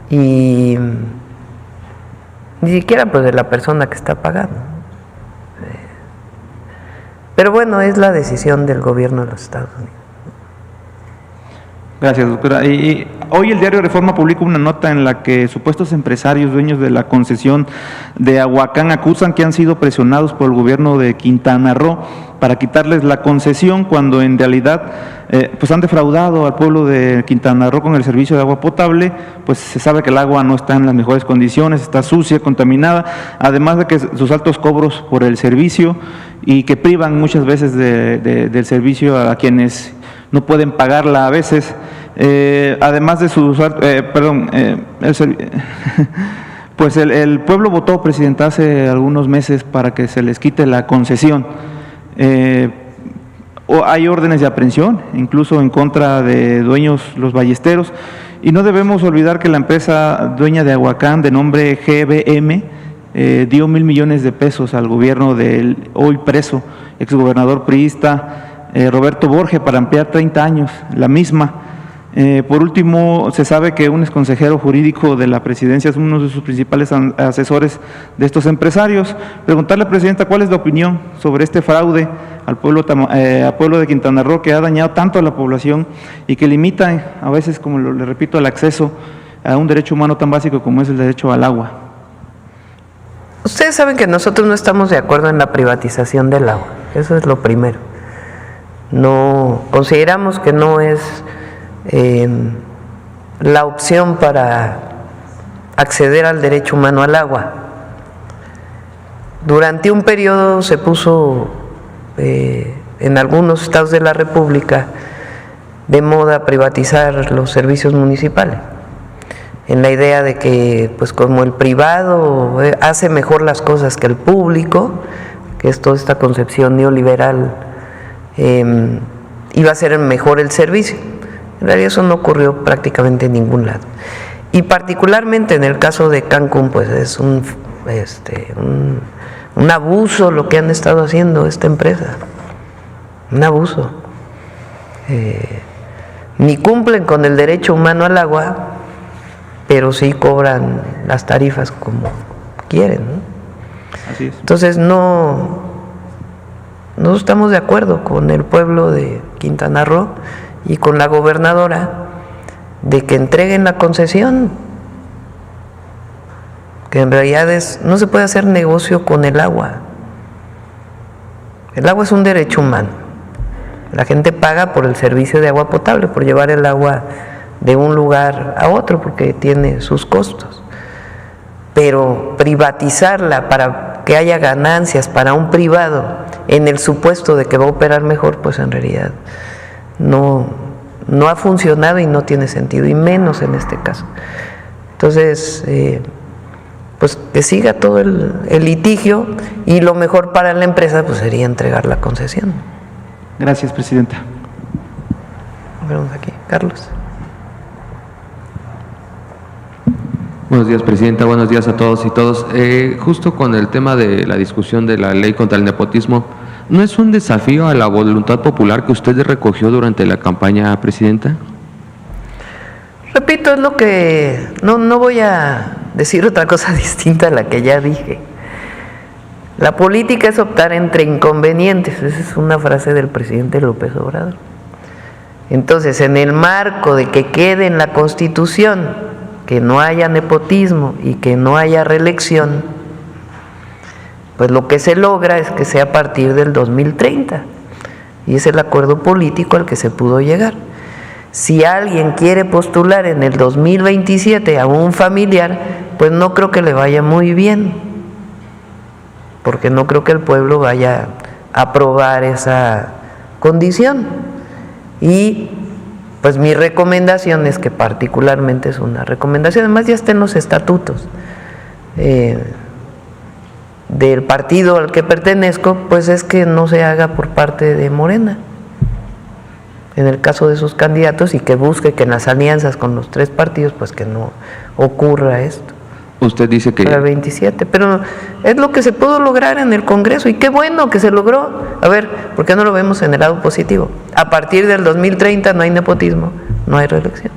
Y ni siquiera pues de la persona que está pagando. Pero bueno, es la decisión del gobierno de los Estados Unidos. Gracias, doctora. Y hoy el diario Reforma publica una nota en la que supuestos empresarios dueños de la concesión de Ahuacán acusan que han sido presionados por el gobierno de Quintana Roo para quitarles la concesión, cuando en realidad pues han defraudado al pueblo de Quintana Roo con el servicio de agua potable. Pues se sabe que el agua no está en las mejores condiciones, está sucia, contaminada, además de que sus altos cobros por el servicio y que privan muchas veces del servicio a quienes no pueden pagarla a veces, además de sus, pues el pueblo votó, presidenta, hace algunos meses para que se les quite la concesión. Hay órdenes de aprehensión, incluso en contra de dueños, los ballesteros, y no debemos olvidar que la empresa dueña de Ahuacán, de nombre GBM, dio $1,000 millones al gobierno del hoy preso exgobernador priista Roberto Borge para ampliar 30 años la misma. Por último, se sabe que un exconsejero jurídico de la presidencia es uno de sus principales asesores de estos empresarios. Preguntarle, presidenta, ¿cuál es la opinión sobre este fraude al pueblo de Quintana Roo, que ha dañado tanto a la población y que limita a veces, como le repito, el acceso a un derecho humano tan básico como es el derecho al agua? Ustedes saben que nosotros no estamos de acuerdo en la privatización del agua, eso es lo primero. No consideramos que no es la opción para acceder al derecho humano al agua. Durante un periodo se puso en algunos estados de la República de moda privatizar los servicios municipales, en la idea de que pues como el privado hace mejor las cosas que el público, que es toda esta concepción neoliberal, iba a ser mejor el servicio. En realidad eso no ocurrió prácticamente en ningún lado. Y particularmente en el caso de Cancún, pues es un abuso lo que han estado haciendo esta empresa. Un abuso. Ni cumplen con el derecho humano al agua, pero sí cobran las tarifas como quieren, ¿no? Así es. Entonces no estamos de acuerdo con el pueblo de Quintana Roo y con la gobernadora de que entreguen la concesión, que en realidad no se puede hacer negocio con el agua. El agua es un derecho humano. La gente paga por el servicio de agua potable, por llevar el agua de un lugar a otro, porque tiene sus costos. Pero privatizarla para que haya ganancias para un privado en el supuesto de que va a operar mejor, pues en realidad no ha funcionado y no tiene sentido, y menos en este caso. Entonces, pues que siga todo el litigio, y lo mejor para la empresa pues sería entregar la concesión. Gracias, presidenta. Vemos aquí, Carlos. Buenos días, Presidenta. Buenos días a todos y todos. Justo con el tema de la discusión de la ley contra el nepotismo, ¿no es un desafío a la voluntad popular que usted recogió durante la campaña, Presidenta? Repito, es lo que... No voy a decir otra cosa distinta a la que ya dije. La política es optar entre inconvenientes. Esa es una frase del presidente López Obrador. Entonces, en el marco de que quede en la Constitución que no haya nepotismo y que no haya reelección, pues lo que se logra es que sea a partir del 2030. Y es el acuerdo político al que se pudo llegar. Si alguien quiere postular en el 2027 a un familiar, pues no creo que le vaya muy bien, porque no creo que el pueblo vaya a aprobar esa condición. Y pues mi recomendación es que particularmente es una recomendación, además ya está en los estatutos del partido al que pertenezco, pues es que no se haga por parte de Morena, en el caso de sus candidatos, y que busque que en las alianzas con los tres partidos, pues que no ocurra esto. Usted dice que... Para el 27, pero es lo que se pudo lograr en el Congreso, y qué bueno que se logró. A ver, ¿por qué no lo vemos en el lado positivo? A partir del 2030 no hay nepotismo, no hay reelección.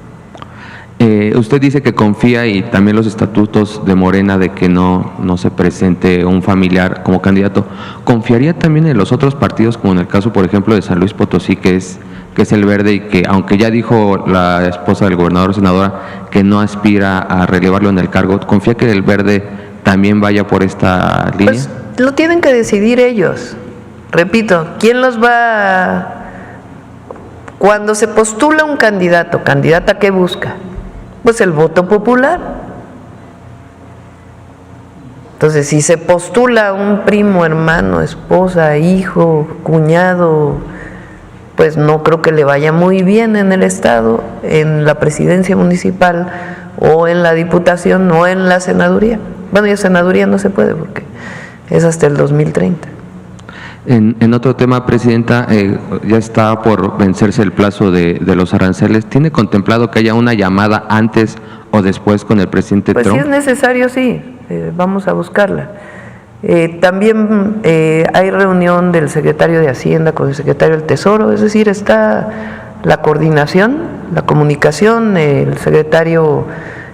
Usted dice que confía, y también los estatutos de Morena, de que no se presente un familiar como candidato. ¿Confiaría también en los otros partidos, como en el caso, por ejemplo, de San Luis Potosí, que es el Verde, y que aunque ya dijo la esposa del gobernador, senadora, que no aspira a relevarlo en el cargo, confía que el Verde también vaya por esta línea? Pues lo tienen que decidir ellos. Repito, ¿quién los va? Cuando se postula un candidato, ¿candidata qué busca? Pues el voto popular. Entonces, si se postula un primo, hermano, esposa, hijo, cuñado, pues no creo que le vaya muy bien en el Estado, en la presidencia municipal, o en la diputación, o en la senaduría. Bueno, ya senaduría no se puede porque es hasta el 2030. En otro tema, Presidenta, ya está por vencerse el plazo de los aranceles. ¿Tiene contemplado que haya una llamada antes o después con el presidente Trump? Pues si es necesario, sí, vamos a buscarla. También hay reunión del secretario de Hacienda con el secretario del Tesoro, es decir, está la coordinación, la comunicación. El secretario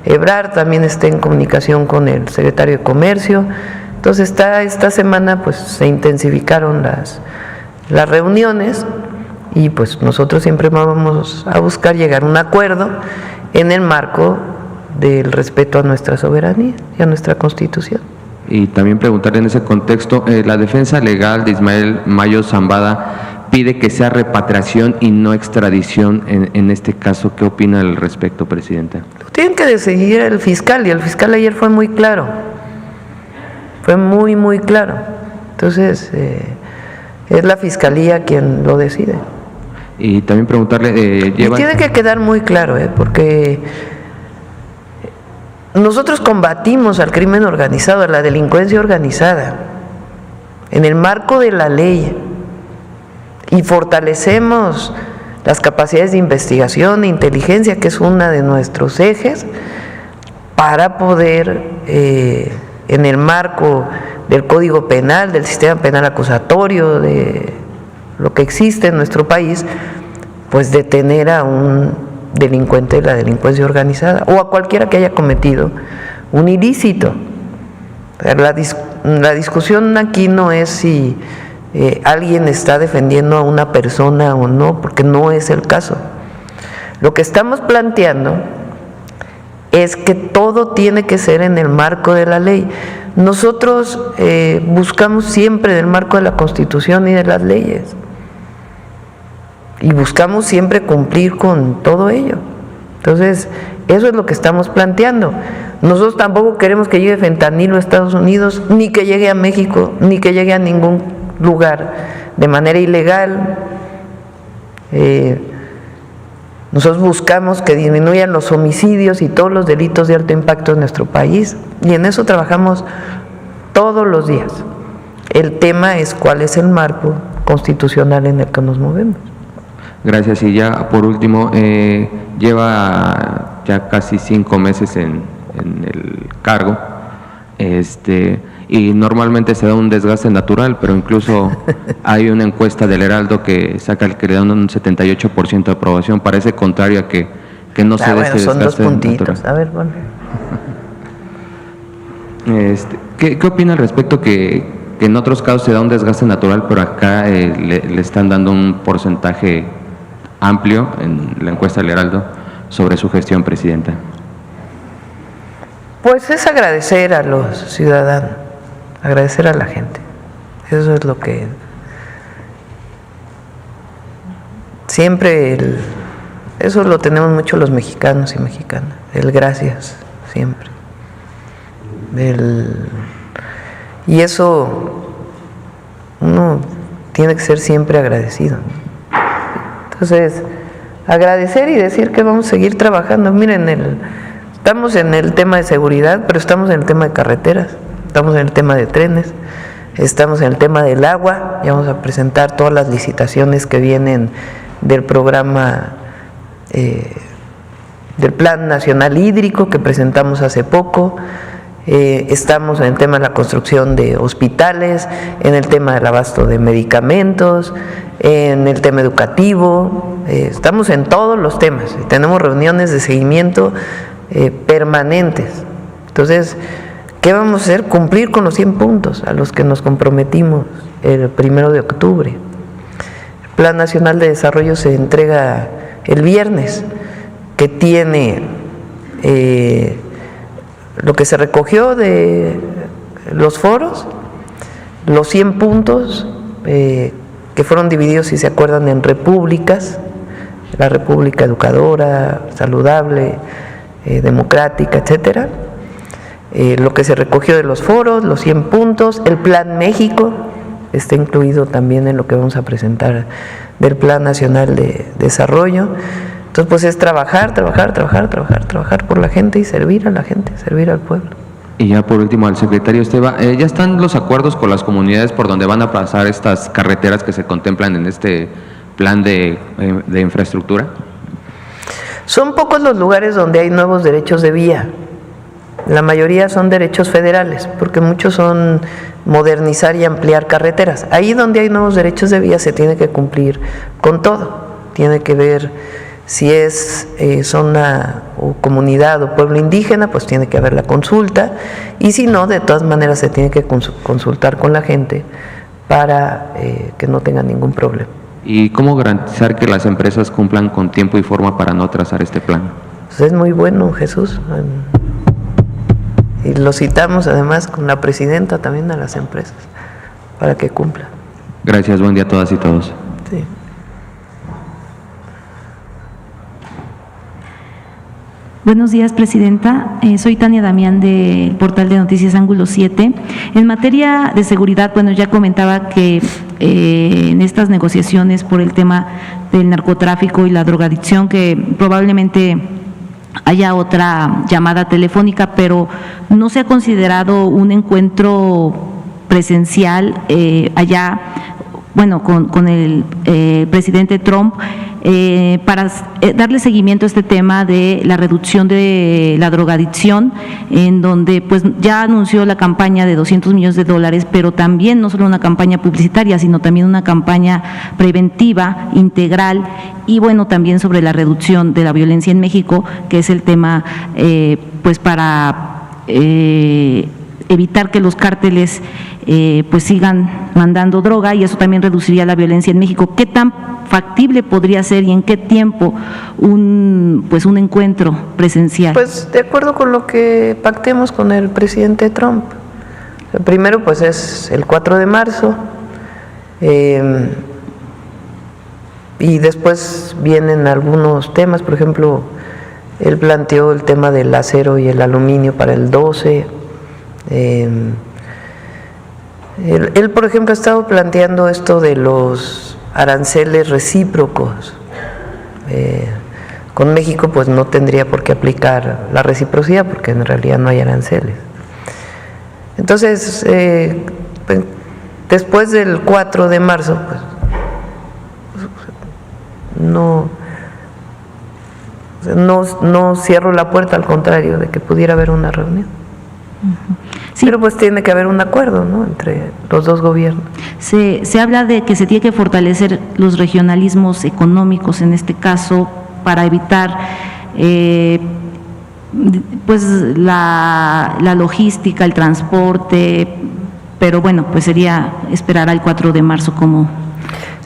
Ebrard también está en comunicación con el secretario de Comercio. Entonces esta semana pues se intensificaron las reuniones, y pues nosotros siempre vamos a buscar llegar a un acuerdo en el marco del respeto a nuestra soberanía y a nuestra Constitución. Y también preguntarle en ese contexto, la defensa legal de Ismael Mayo Zambada pide que sea repatriación y no extradición en este caso. ¿Qué opina al respecto, Presidenta? Lo tienen que decidir el fiscal, y el fiscal ayer fue muy claro. Fue muy, muy claro. Entonces, es la Fiscalía quien lo decide. Y también preguntarle... Y tiene que quedar muy claro, porque nosotros combatimos al crimen organizado, a la delincuencia organizada, en el marco de la ley, y fortalecemos las capacidades de investigación e inteligencia, que es una de nuestros ejes, para poder... en el marco del Código Penal, del sistema penal acusatorio, de lo que existe en nuestro país, pues detener a un delincuente de la delincuencia organizada, o a cualquiera que haya cometido un ilícito. La discusión aquí no es si alguien está defendiendo a una persona o no, porque no es el caso. Lo que estamos planteando es que todo tiene que ser en el marco de la ley. Nosotros buscamos siempre en el marco de la Constitución y de las leyes, y buscamos siempre cumplir con todo ello. Entonces, eso es lo que estamos planteando. Nosotros tampoco queremos que llegue fentanilo a Estados Unidos, ni que llegue a México, ni que llegue a ningún lugar de manera ilegal. Nosotros buscamos que disminuyan los homicidios y todos los delitos de alto impacto en nuestro país, y en eso trabajamos todos los días. El tema es cuál es el marco constitucional en el que nos movemos. Gracias. Y ya por último, lleva ya casi 5 meses en el cargo, y normalmente se da un desgaste natural, pero incluso hay una encuesta del Heraldo que saca que le dan un 78% de aprobación. Parece contrario a que no se dé ese son dos desgaste puntitos. natural. A ver, bueno. ¿Qué opina al respecto que en otros casos se da un desgaste natural, pero acá le están dando un porcentaje amplio en la encuesta del Heraldo sobre su gestión, presidenta? Pues es agradecer a los ciudadanos, agradecer a la gente. Eso es lo que siempre, eso lo tenemos mucho los mexicanos y mexicanas, el gracias, siempre. Y eso uno tiene que ser siempre agradecido. Entonces, agradecer y decir que vamos a seguir trabajando. Miren, estamos en el tema de seguridad, pero estamos en el tema de carreteras, estamos en el tema de trenes, estamos en el tema del agua. Ya vamos a presentar todas las licitaciones que vienen del programa del Plan Nacional Hídrico que presentamos hace poco. Estamos en el tema de la construcción de hospitales, en el tema del abasto de medicamentos, en el tema educativo. Estamos en todos los temas y tenemos reuniones de seguimiento permanentes. Entonces, ¿qué vamos a hacer? Cumplir con los 100 puntos a los que nos comprometimos el 1 de octubre. El Plan Nacional de Desarrollo se entrega el viernes, que tiene lo que se recogió de los foros, los 100 puntos que fueron divididos, si se acuerdan, en repúblicas: la república educadora, saludable, democrática, etcétera. Lo que se recogió de los foros, los 100 puntos, el Plan México está incluido también en lo que vamos a presentar del Plan Nacional de Desarrollo. Entonces, pues es trabajar por la gente y servir a la gente, servir al pueblo. Y ya por último, al secretario Esteva, ¿ya están los acuerdos con las comunidades por donde van a pasar estas carreteras que se contemplan en este plan de infraestructura? Son pocos los lugares donde hay nuevos derechos de vía. La mayoría son derechos federales, porque muchos son modernizar y ampliar carreteras. Ahí donde hay nuevos derechos de vía se tiene que cumplir con todo. Tiene que ver si es zona o comunidad o pueblo indígena, pues tiene que haber la consulta, y si no, de todas maneras se tiene que consultar con la gente para que no tenga ningún problema. ¿Y cómo garantizar que las empresas cumplan con tiempo y forma para no trazar este plan? Pues es muy bueno, Jesús. Y lo citamos además con la presidenta también a las empresas para que cumplan. Gracias, buen día a todas y todos. Sí. Buenos días, presidenta. Soy Tania Damián del portal de noticias Ángulo 7. En materia de seguridad, bueno, ya comentaba que en estas negociaciones por el tema del narcotráfico y la drogadicción, que probablemente haya otra llamada telefónica, pero no se ha considerado un encuentro presencial allá, bueno, con el presidente Trump, para darle seguimiento a este tema de la reducción de la drogadicción, en donde pues ya anunció la campaña de $200 millones, pero también no solo una campaña publicitaria, sino también una campaña preventiva, integral, y bueno, también sobre la reducción de la violencia en México, que es el tema pues para evitar que los cárteles pues sigan mandando droga, y eso también reduciría la violencia en México. ¿Qué tan factible podría ser y en qué tiempo un encuentro presencial? Pues de acuerdo con lo que pactemos con el presidente Trump. El primero pues es el 4 de marzo y después vienen algunos temas. Por ejemplo, él planteó el tema del acero y el aluminio para el 12. Él, por ejemplo, ha estado planteando esto de los aranceles recíprocos. Con México pues no tendría por qué aplicar la reciprocidad, porque en realidad no hay aranceles. Entonces, después del 4 de marzo, pues no cierro la puerta, al contrario, de que pudiera haber una reunión. Sí. Pero pues tiene que haber un acuerdo, ¿no?, entre los dos gobiernos. Se habla de que se tiene que fortalecer los regionalismos económicos en este caso para evitar pues la logística, el transporte, pero bueno, pues sería esperar al 4 de marzo como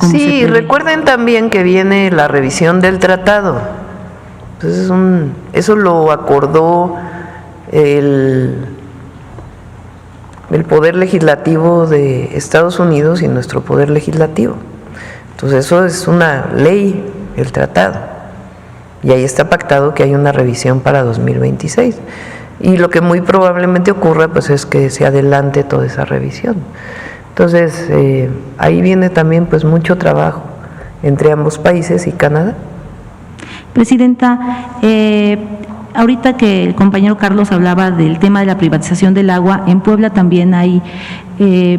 sí, recuerden también que viene la revisión del tratado. Entonces eso lo acordó el Poder Legislativo de Estados Unidos y nuestro Poder Legislativo. Entonces eso es una ley, el tratado, y ahí está pactado que hay una revisión para 2026, y lo que muy probablemente ocurra pues es que se adelante toda esa revisión. Entonces ahí viene también pues mucho trabajo entre ambos países y Canadá. Presidenta, ahorita que el compañero Carlos hablaba del tema de la privatización del agua, en Puebla también hay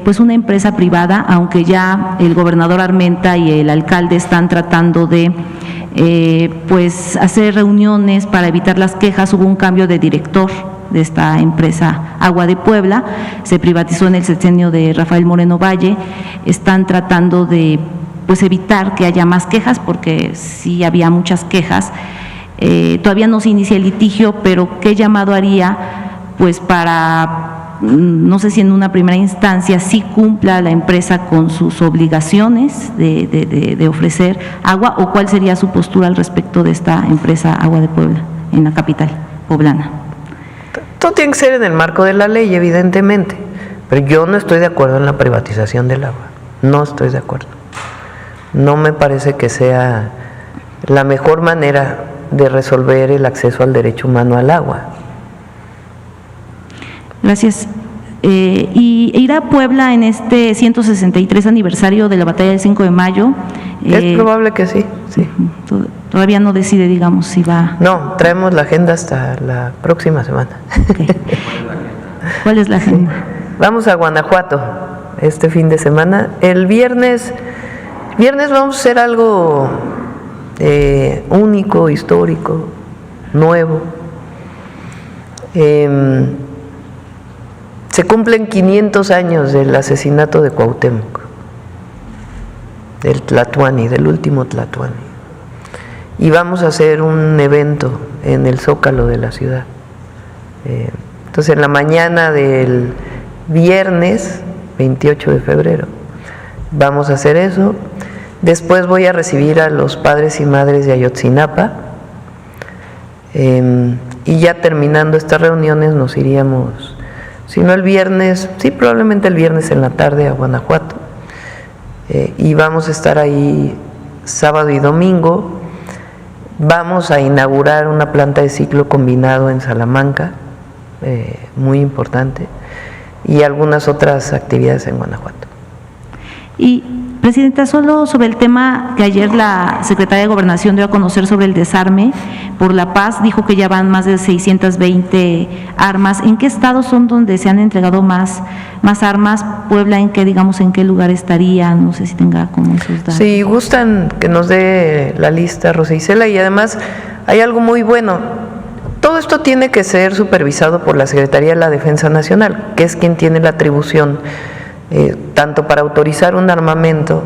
pues una empresa privada, aunque ya el gobernador Armenta y el alcalde están tratando de pues hacer reuniones para evitar las quejas. Hubo un cambio de director de esta empresa Agua de Puebla, se privatizó en el sexenio de Rafael Moreno Valle. Están tratando de pues evitar que haya más quejas, porque sí había muchas quejas. Todavía no se inicia el litigio, pero ¿qué llamado haría pues para, no sé si en una primera instancia sí cumpla la empresa con sus obligaciones de ofrecer agua, o cuál sería su postura al respecto de esta empresa Agua de Puebla en la capital poblana? Todo tiene que ser en el marco de la ley, evidentemente, pero yo no estoy de acuerdo en la privatización del agua, no estoy de acuerdo. No me parece que sea la mejor manera de resolver el acceso al derecho humano al agua. Gracias. ¿Y irá a Puebla en este 163 aniversario de la batalla del 5 de mayo? Es probable que sí, sí. Todavía no decide, digamos, si va. No, traemos la agenda hasta la próxima semana. Okay. ¿Cuál es la agenda? Sí. Vamos a Guanajuato este fin de semana. El viernes vamos a hacer algo único, histórico, nuevo. Se cumplen 500 años del asesinato de Cuauhtémoc, del Tlatuani, del último Tlatuani. Y vamos a hacer un evento en el Zócalo de la ciudad. Entonces, en la mañana del viernes 28 de febrero vamos a hacer eso. Después voy a recibir a los padres y madres de Ayotzinapa, y ya terminando estas reuniones nos iríamos, si no el viernes, sí, probablemente el viernes en la tarde a Guanajuato, y vamos a estar ahí sábado y domingo. Vamos a inaugurar una planta de ciclo combinado en Salamanca, muy importante, y algunas otras actividades en Guanajuato. Y, Presidenta, solo sobre el tema que ayer la Secretaria de Gobernación dio a conocer sobre el desarme por la paz, dijo que ya van más de 620 armas. ¿En qué estados son donde se han entregado más armas? Puebla, ¿en qué, digamos, en qué lugar estaría? No sé si tenga como esos datos. Si gustan que nos dé la lista, Rosa Isela, y además hay algo muy bueno. Todo esto tiene que ser supervisado por la Secretaría de la Defensa Nacional, que es quien tiene la atribución tanto para autorizar un armamento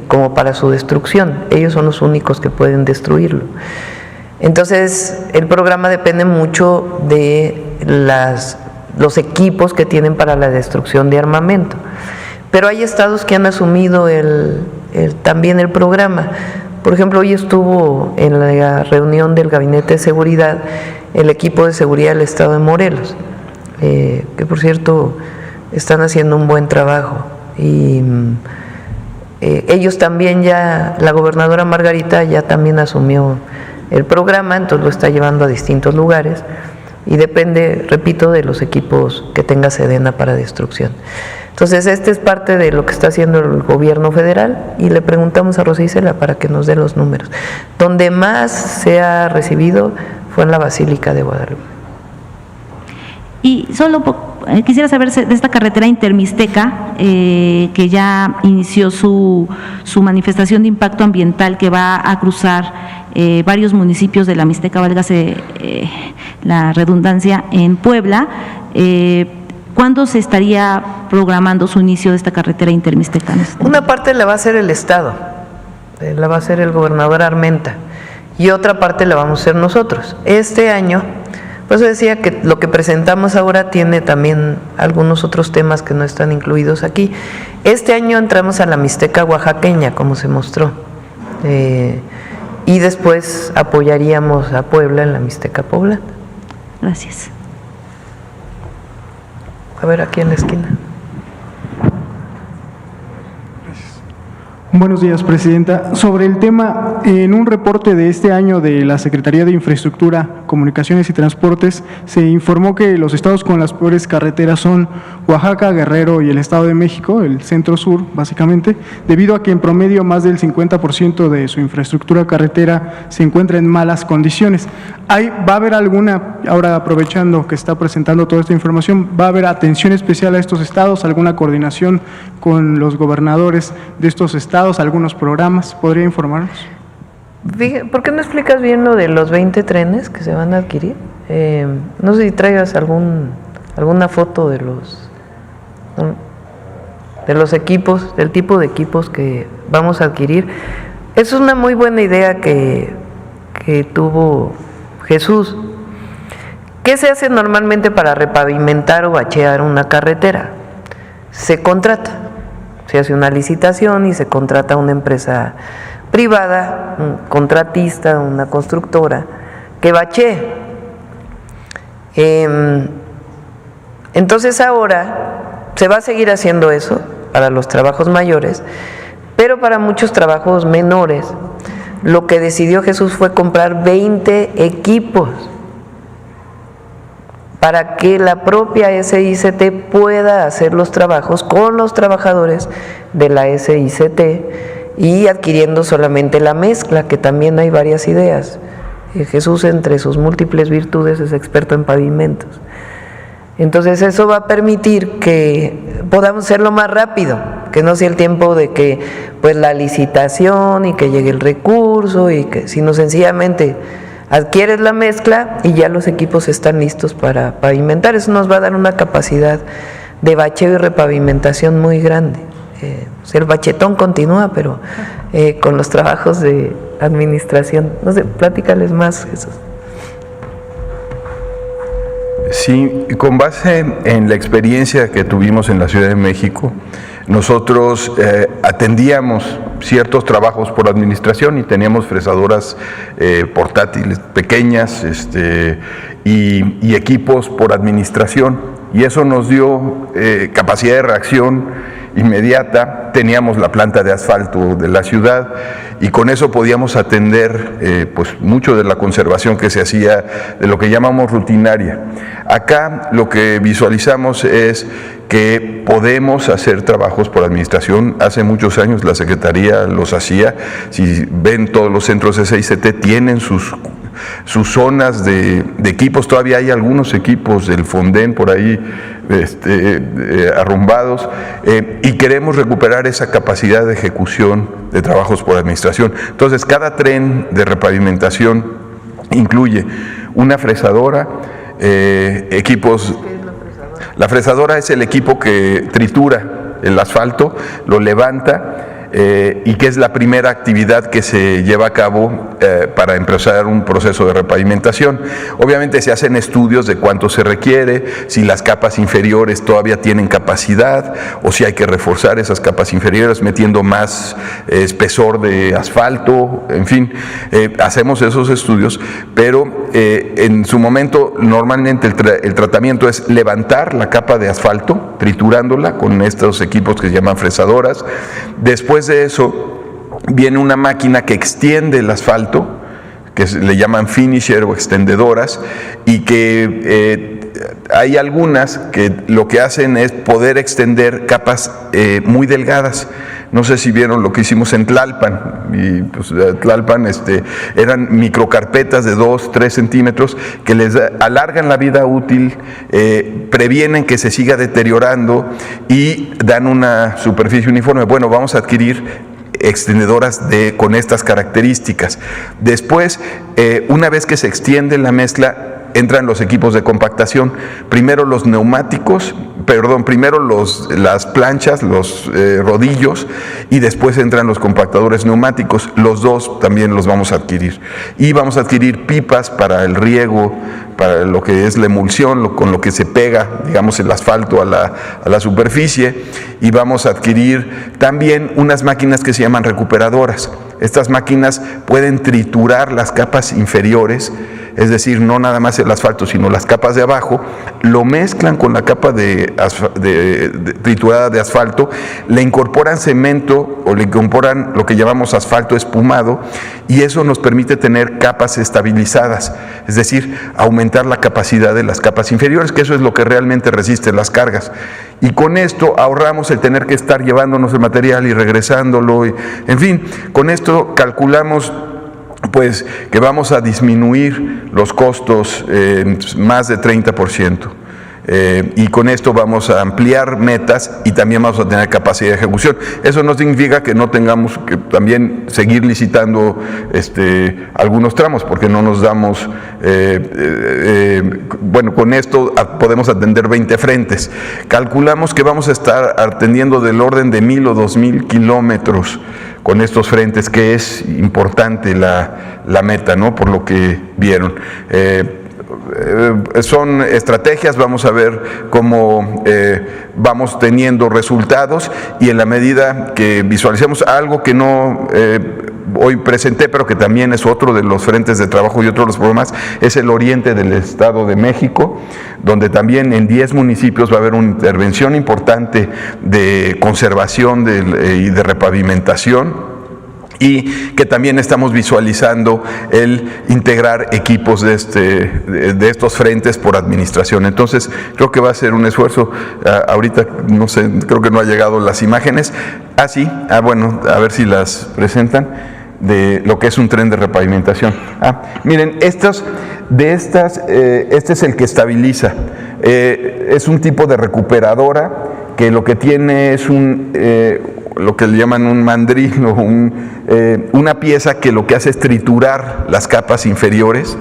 como para su destrucción. Ellos son los únicos que pueden destruirlo. Entonces, el programa depende mucho de los equipos que tienen para la destrucción de armamento. Pero hay estados que han asumido también el programa. Por ejemplo, hoy estuvo en la reunión del Gabinete de Seguridad el equipo de seguridad del estado de Morelos, que por cierto están haciendo un buen trabajo, y ellos también la gobernadora Margarita ya también asumió el programa, entonces lo está llevando a distintos lugares y depende, repito, de los equipos que tenga Sedena para destrucción. Entonces, este es parte de lo que está haciendo el gobierno federal, y le preguntamos a Rosa Isela para que nos dé los números. Donde más se ha recibido fue en la Basílica de Guadalupe. Y solo quisiera saber de esta carretera intermixteca, que ya inició su manifestación de impacto ambiental, que va a cruzar varios municipios de la Mixteca, válgase la redundancia, en Puebla. ¿Cuándo se estaría programando su inicio de esta carretera intermixtecana? Una parte la va a hacer el Estado, la va a hacer el gobernador Armenta, y otra parte la vamos a hacer nosotros. Este año, por eso decía que lo que presentamos ahora tiene también algunos otros temas que no están incluidos aquí. Este año entramos a la Mixteca oaxaqueña, como se mostró, y después apoyaríamos a Puebla en la Mixteca poblana. Gracias. A ver, aquí en la esquina. Buenos días, Presidenta. Sobre el tema, en un reporte de este año de la Secretaría de Infraestructura, Comunicaciones y Transportes, se informó que los estados con las peores carreteras son Oaxaca, Guerrero y el Estado de México, el centro-sur, básicamente, debido a que en promedio más del 50% de su infraestructura carretera se encuentra en malas condiciones. ¿Va a haber alguna, ahora aprovechando que está presentando toda esta información, va a haber atención especial a estos estados, alguna coordinación con los gobernadores de estos estados, algunos programas? ¿Podría informarnos? ¿Por qué no explicas bien lo de los 20 trenes que se van a adquirir? No sé si traigas alguna foto de los equipos, del tipo de equipos que vamos a adquirir. Es una muy buena idea que tuvo Jesús. ¿Qué se hace normalmente para repavimentar o bachear una carretera? Se contrata. Se hace una licitación y se contrata a una empresa privada, un contratista, una constructora, que bachee. Entonces ahora se va a seguir haciendo eso para los trabajos mayores, pero para muchos trabajos menores, lo que decidió Jesús fue comprar 20 equipos para que la propia SICT pueda hacer los trabajos con los trabajadores de la SICT y adquiriendo solamente la mezcla, que también hay varias ideas. Jesús, entre sus múltiples virtudes, es experto en pavimentos. Entonces eso va a permitir que podamos hacerlo más rápido, que no sea el tiempo de que pues la licitación y que llegue el recurso, y que sino sencillamente adquieres la mezcla y ya los equipos están listos para pavimentar. Eso nos va a dar una capacidad de bacheo y repavimentación muy grande. El bachetón continúa, pero con los trabajos de administración. No sé, platícales más, Jesús. Sí, con base en la experiencia que tuvimos en la Ciudad de México, nosotros atendíamos ciertos trabajos por administración y teníamos fresadoras portátiles, pequeñas, y equipos por administración, y eso nos dio capacidad de reacción inmediata. Teníamos la planta de asfalto de la ciudad y con eso podíamos atender pues mucho de la conservación que se hacía, de lo que llamamos rutinaria. Acá lo que visualizamos es que podemos hacer trabajos por administración. Hace muchos años la Secretaría los hacía. Si ven, todos los centros SICT tienen sus zonas de equipos. Todavía hay algunos equipos del Fonden por ahí arrumbados, y queremos recuperar esa capacidad de ejecución de trabajos por administración. Entonces, cada tren de repavimentación incluye una fresadora, equipos. La fresadora es el equipo que tritura el asfalto, lo levanta, y que es la primera actividad que se lleva a cabo para empezar un proceso de repavimentación. Obviamente se hacen estudios de cuánto se requiere, si las capas inferiores todavía tienen capacidad o si hay que reforzar esas capas inferiores metiendo más espesor de asfalto, en fin, hacemos esos estudios, pero en su momento normalmente el tratamiento es levantar la capa de asfalto, triturándola con estos equipos que se llaman fresadoras. Después de eso viene una máquina que extiende el asfalto, que le llaman finisher o extendedoras, y que hay algunas que lo que hacen es poder extender capas muy delgadas. No sé si vieron lo que hicimos en Tlalpan, y pues Tlalpan eran microcarpetas de 2-3 centímetros que les alargan la vida útil, previenen que se siga deteriorando y dan una superficie uniforme. Bueno, vamos a adquirir extendedoras con estas características. Después, una vez que se extiende la mezcla, entran los equipos de compactación, primero los neumáticos, primero las planchas, los rodillos, y después entran los compactadores neumáticos. Los dos también los vamos a adquirir. Y vamos a adquirir pipas para el riego, para lo que es la emulsión, con lo que se pega, digamos, el asfalto a la superficie, y vamos a adquirir también unas máquinas que se llaman recuperadoras. Estas máquinas pueden triturar las capas inferiores, es decir, no nada más el asfalto, sino las capas de abajo, lo mezclan con la capa triturada de asfalto, le incorporan cemento o le incorporan lo que llamamos asfalto espumado, y eso nos permite tener capas estabilizadas, es decir, aumentar la capacidad de las capas inferiores, que eso es lo que realmente resiste las cargas. Y con esto ahorramos el tener que estar llevándonos el material y regresándolo, en fin, con esto calculamos pues que vamos a disminuir los costos más de 30%. Y con esto vamos a ampliar metas y también vamos a tener capacidad de ejecución. Eso no significa que no tengamos que también seguir licitando algunos tramos, porque no nos damos, bueno, con esto podemos atender 20 frentes. Calculamos que vamos a estar atendiendo del orden de 1,000 o 2,000 kilómetros con estos frentes, que es importante la meta, ¿no? Por lo que vieron. Son estrategias, vamos a ver cómo vamos teniendo resultados, y en la medida que visualicemos algo que no hoy presenté, pero que también es otro de los frentes de trabajo y otro de los problemas, es el oriente del Estado de México, donde también en 10 municipios va a haber una intervención importante de conservación y de repavimentación, y que también estamos visualizando el integrar equipos de estos frentes por administración. Entonces, creo que va a ser un esfuerzo. Ahorita, no sé, creo que no ha llegado las imágenes. Sí, bueno, a ver si las presentan, de lo que es un tren de repavimentación. Miren, este es el que estabiliza. Es un tipo de recuperadora que lo que tiene es lo que le llaman un mandril o una pieza que lo que hace es triturar las capas inferiores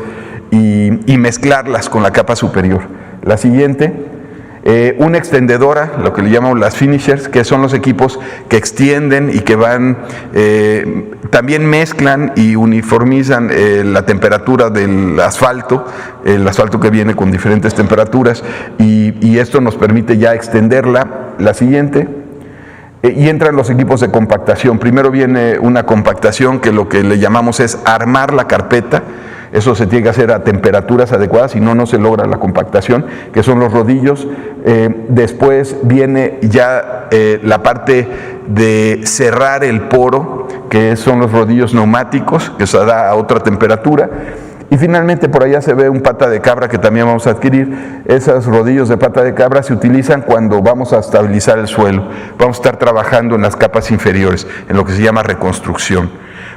y mezclarlas con la capa superior. La siguiente, una extendedora, lo que le llamamos las finishers, que son los equipos que extienden y que van, también mezclan y uniformizan la temperatura del asfalto, el asfalto que viene con diferentes temperaturas, y esto nos permite ya extenderla. La siguiente. Y entran los equipos de compactación. Primero viene una compactación que lo que le llamamos es armar la carpeta. Eso se tiene que hacer a temperaturas adecuadas, si no, no se logra la compactación, que son los rodillos. Después viene ya la parte de cerrar el poro, que son los rodillos neumáticos, que se da a otra temperatura. Y finalmente por allá se ve un pata de cabra que también vamos a adquirir. Esos rodillos de pata de cabra se utilizan cuando vamos a estabilizar el suelo. Vamos a estar trabajando en las capas inferiores, en lo que se llama reconstrucción.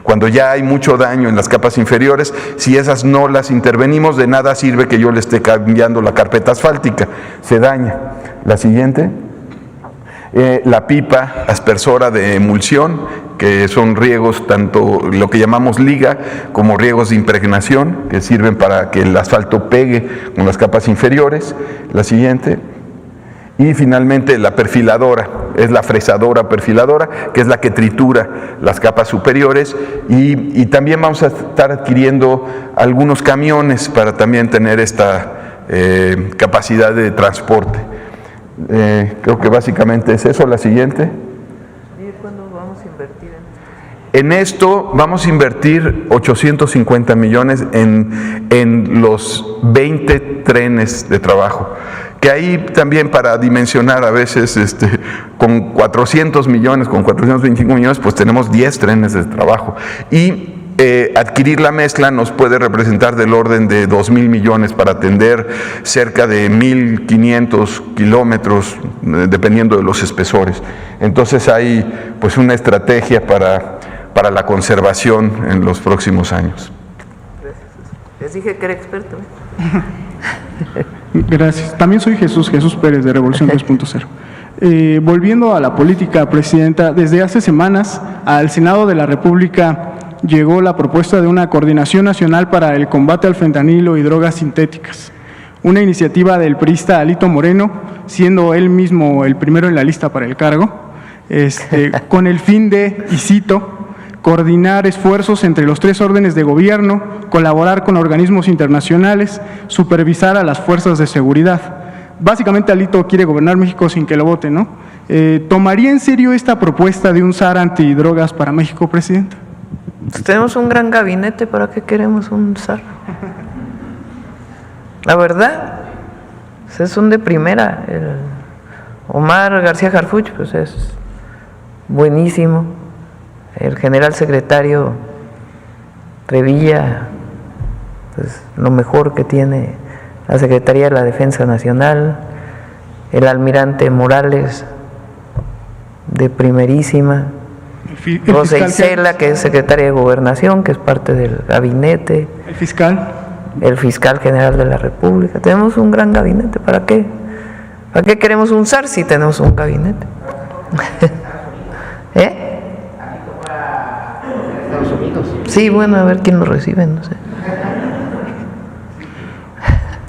Cuando ya hay mucho daño en las capas inferiores, si esas no las intervenimos, de nada sirve que yo le esté cambiando la carpeta asfáltica, se daña. La siguiente. La pipa aspersora de emulsión, que son riegos tanto lo que llamamos liga como riegos de impregnación, que sirven para que el asfalto pegue con las capas inferiores. La siguiente. Y finalmente la perfiladora, es la fresadora perfiladora, que es la que tritura las capas superiores, y también vamos a estar adquiriendo algunos camiones para también tener esta capacidad de transporte. Creo que básicamente es eso. La siguiente. ¿Y cuándo vamos a invertir en esto? Vamos a invertir 850 millones en los 20 trenes de trabajo, que ahí también, para dimensionar, a veces con 400 millones, con 425 millones, pues tenemos 10 trenes de trabajo, y adquirir la mezcla nos puede representar del orden de 2,000 millones para atender cerca de 1,500 kilómetros, dependiendo de los espesores. Entonces hay pues una estrategia para la conservación en los próximos años. Gracias. Les dije que era experto. Gracias. También soy Jesús Pérez, de Revolución 3.0. Volviendo a la política, Presidenta, desde hace semanas al Senado de la República llegó la propuesta de una coordinación nacional para el combate al fentanilo y drogas sintéticas, una iniciativa del priista Alito Moreno, siendo él mismo el primero en la lista para el cargo, con el fin de, y cito, coordinar esfuerzos entre los 3 órdenes de gobierno, colaborar con organismos internacionales, supervisar a las fuerzas de seguridad. Básicamente Alito quiere gobernar México sin que lo voten, ¿no? ¿Tomaría en serio esta propuesta de un SAR antidrogas para México, Presidenta? Pues tenemos un gran gabinete, ¿para qué queremos un SAR? La verdad, pues es un de primera. El Omar García Harfuch, pues es buenísimo. El general secretario Revilla, pues lo mejor que tiene la Secretaría de la Defensa Nacional. El almirante Morales, de primerísima. Rosa Isela, que es secretaria de Gobernación, que es parte del gabinete. El fiscal. El fiscal general de la República. Tenemos un gran gabinete. ¿Para qué? ¿Para qué queremos un SAR si tenemos un gabinete? ¿Eh? Sí, bueno, a ver quién lo recibe, no sé.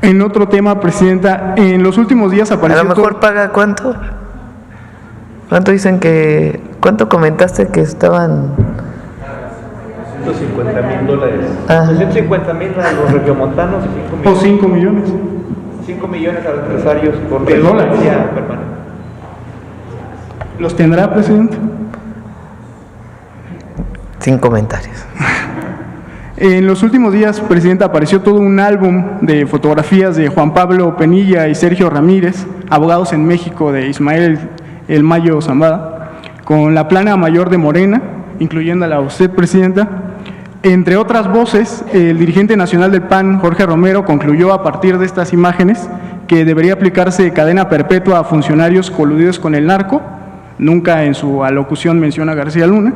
En otro tema, Presidenta, en los últimos días apareció... A lo mejor paga ¿cuánto? ¿Cuánto dicen que... ¿Cuánto comentaste que estaban...? $150,000. $250,000 a los regiomontanos y 5 millones. ¿O 5 millones? 5 millones a los empresarios con ¿de dólares? Permanente. ¿Los tendrá, Presidente? Sin comentarios. En los últimos días, Presidenta, apareció todo un álbum de fotografías de Juan Pablo Penilla y Sergio Ramírez, abogados en México, de Ismael El Mayo Zambada, con la plana mayor de Morena, incluyéndola a usted, Presidenta. Entre otras voces, el dirigente nacional del PAN, Jorge Romero, concluyó a partir de estas imágenes que debería aplicarse cadena perpetua a funcionarios coludidos con el narco. Nunca en su alocución menciona a García Luna.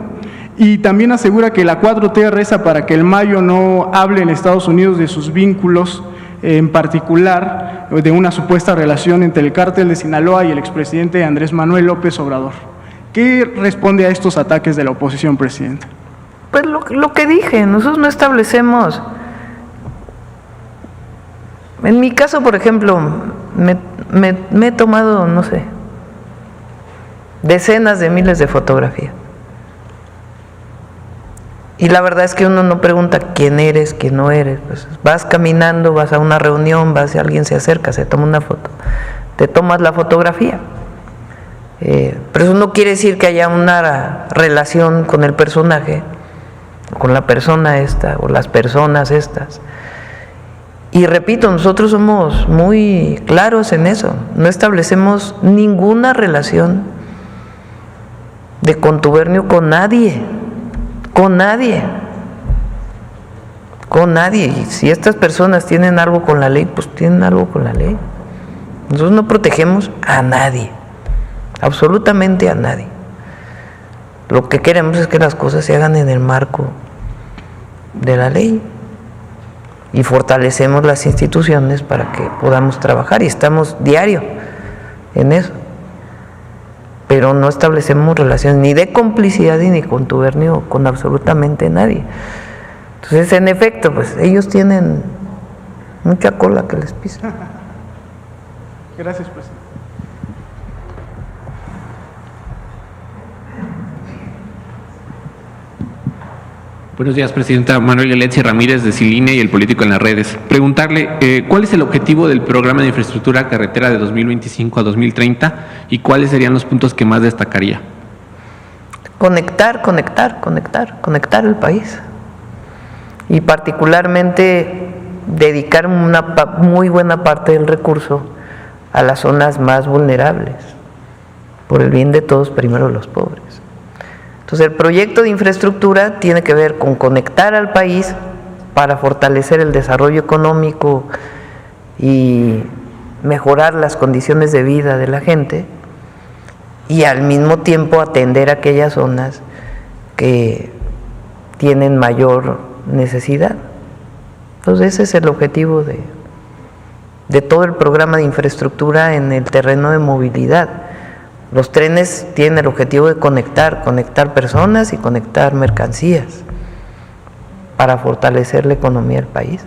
Y también asegura que la 4T reza para que el Mayo no hable en Estados Unidos de sus vínculos, en particular de una supuesta relación entre el cártel de Sinaloa y el expresidente Andrés Manuel López Obrador. ¿Qué responde a estos ataques de la oposición, Presidenta? Pues lo que dije, nosotros no establecemos. En mi caso, por ejemplo, me he tomado, no sé, decenas de miles de fotografías. Y la verdad es que uno no pregunta quién eres, quién no eres. Pues vas caminando, vas a una reunión, alguien se acerca, se toma una foto, te tomas la fotografía. Pero eso no quiere decir que haya una relación con el personaje, con la persona esta, o las personas estas. Y repito, nosotros somos muy claros en eso, no establecemos ninguna relación de contubernio con nadie. Con nadie. Y si estas personas tienen algo con la ley, pues tienen algo con la ley. Nosotros no protegemos a nadie, absolutamente a nadie. Lo que queremos es que las cosas se hagan en el marco de la ley y fortalecemos las instituciones para que podamos trabajar, y estamos diario en eso. Pero no establecemos relaciones ni de complicidad ni contubernio con absolutamente nadie. Entonces, en efecto, pues ellos tienen mucha cola que les pisa. Gracias, presidente. Buenos días, Presidenta. Manuel Galetzia Ramírez, de Ciline y El Político en las Redes. Preguntarle, ¿cuál es el objetivo del programa de infraestructura carretera de 2025 a 2030 y cuáles serían los puntos que más destacaría? Conectar el país. Y particularmente dedicar una muy buena parte del recurso a las zonas más vulnerables, por el bien de todos, primero los pobres. Entonces, el proyecto de infraestructura tiene que ver con conectar al país para fortalecer el desarrollo económico y mejorar las condiciones de vida de la gente, y al mismo tiempo atender a aquellas zonas que tienen mayor necesidad. Entonces, ese es el objetivo de todo el programa de infraestructura en el terreno de movilidad. Los trenes tienen el objetivo de conectar personas y conectar mercancías. para fortalecer la economía del país.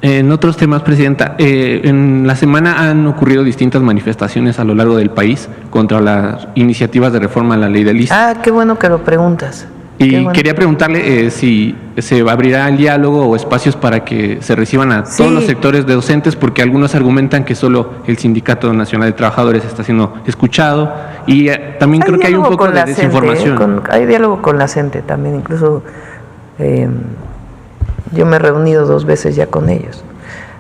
En otros temas, Presidenta, en la semana han ocurrido distintas manifestaciones a lo largo del país contra las iniciativas de reforma a la ley del ISSSTE. Ah, qué bueno que lo preguntas. Y bueno. quería preguntarle si se abrirá el diálogo o espacios para que se reciban a todos los sectores de docentes, porque algunos argumentan que solo el Sindicato Nacional de Trabajadores está siendo escuchado y también creo que hay un poco de desinformación. Hay diálogo con la CENTE también, incluso yo me he reunido 2 veces ya con ellos.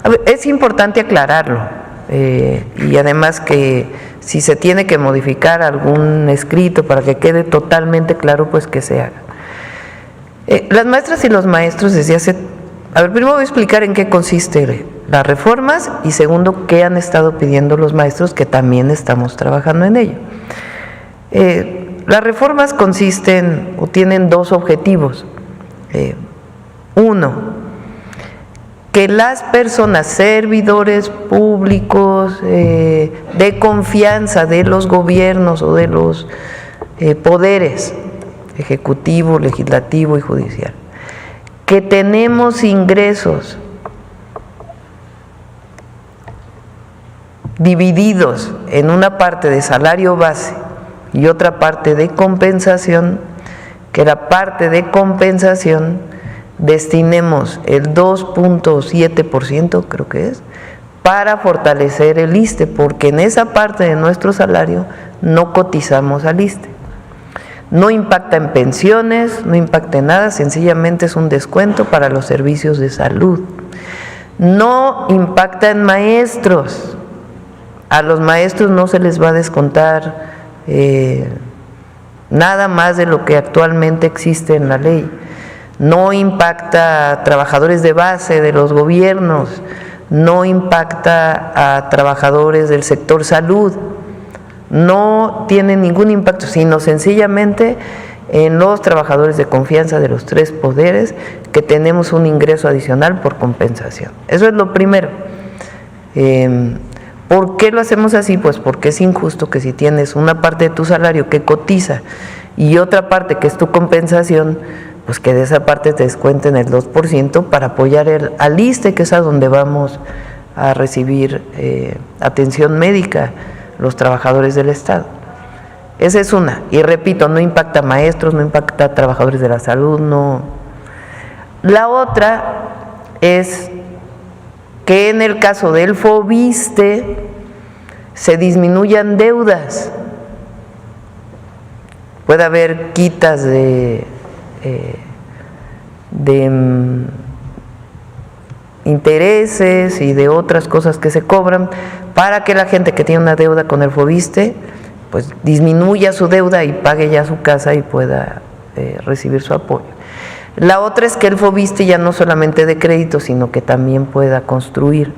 A ver, es importante aclararlo y además que si se tiene que modificar algún escrito para que quede totalmente claro, pues que se haga. Las maestras y los maestros desde hace... A ver, primero voy a explicar en qué consiste las reformas y segundo, qué han estado pidiendo los maestros, que también estamos trabajando en ello. Las reformas consisten o tienen 2 objetivos. Uno, que las personas, servidores públicos de confianza de los gobiernos o de los poderes, ejecutivo, legislativo y judicial, que tenemos ingresos divididos en una parte de salario base y otra parte de compensación, que la parte de compensación destinemos el 2.7%, creo que es, para fortalecer el ISSSTE, porque en esa parte de nuestro salario no cotizamos al ISSSTE. No impacta en pensiones, no impacta en nada, sencillamente es un descuento para los servicios de salud. No impacta en maestros, a los maestros no se les va a descontar nada más de lo que actualmente existe en la ley. No impacta a trabajadores de base de los gobiernos, no impacta a trabajadores del sector salud, no tiene ningún impacto, sino sencillamente en los trabajadores de confianza de los 3 poderes, que tenemos un ingreso adicional por compensación. Eso es lo primero. ¿Por qué lo hacemos así? Pues porque es injusto que si tienes una parte de tu salario que cotiza y otra parte que es tu compensación, pues que de esa parte te descuenten el 2% para apoyar al ISSSTE, que es a donde vamos a recibir atención médica los trabajadores del Estado. Esa es una, y repito, no impacta a maestros, no impacta a trabajadores de la salud, no. La otra es que en el caso del FOBISSTE se disminuyan deudas. Puede haber quitas de intereses y de otras cosas que se cobran para que la gente que tiene una deuda con el FOBISSTE pues disminuya su deuda y pague ya su casa y pueda recibir su apoyo. La otra es que el FOBISSTE ya no solamente de crédito, sino que también pueda construir.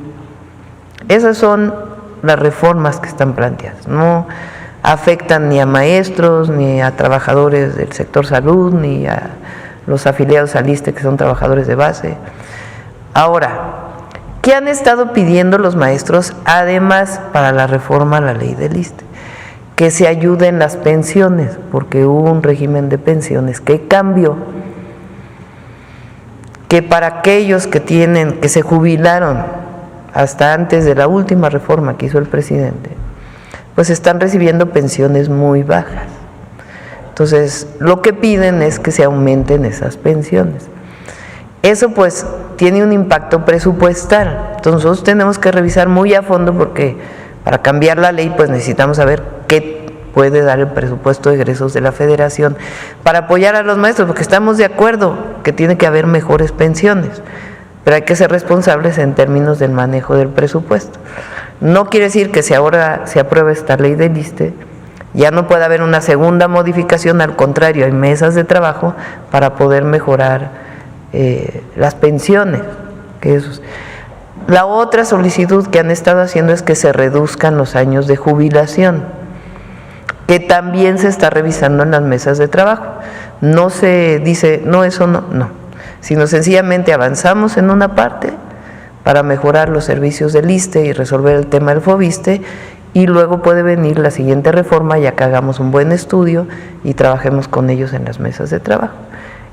Esas son las reformas que están planteadas. No afectan ni a maestros, ni a trabajadores del sector salud, ni a los afiliados al ISSSTE, que son trabajadores de base. Ahora, ¿qué han estado pidiendo los maestros además para la reforma a la ley del ISSSTE? Que se ayuden las pensiones, porque hubo un régimen de pensiones que cambió, que para aquellos que se jubilaron hasta antes de la última reforma que hizo el presidente, pues están recibiendo pensiones muy bajas. Entonces, lo que piden es que se aumenten esas pensiones. Eso pues tiene un impacto presupuestal. Entonces, nosotros tenemos que revisar muy a fondo, porque para cambiar la ley pues necesitamos saber qué puede dar el presupuesto de egresos de la Federación para apoyar a los maestros, porque estamos de acuerdo que tiene que haber mejores pensiones, pero hay que ser responsables en términos del manejo del presupuesto. No quiere decir que si ahora se aprueba esta ley del ISSSTE, ya no puede haber una segunda modificación, al contrario, hay mesas de trabajo para poder mejorar las pensiones. La otra solicitud que han estado haciendo es que se reduzcan los años de jubilación, que también se está revisando en las mesas de trabajo. No se dice, no, eso no, sino sencillamente avanzamos en una parte para mejorar los servicios del ISSSTE y resolver el tema del FOBISSTE, y luego puede venir la siguiente reforma ya que hagamos un buen estudio y trabajemos con ellos en las mesas de trabajo.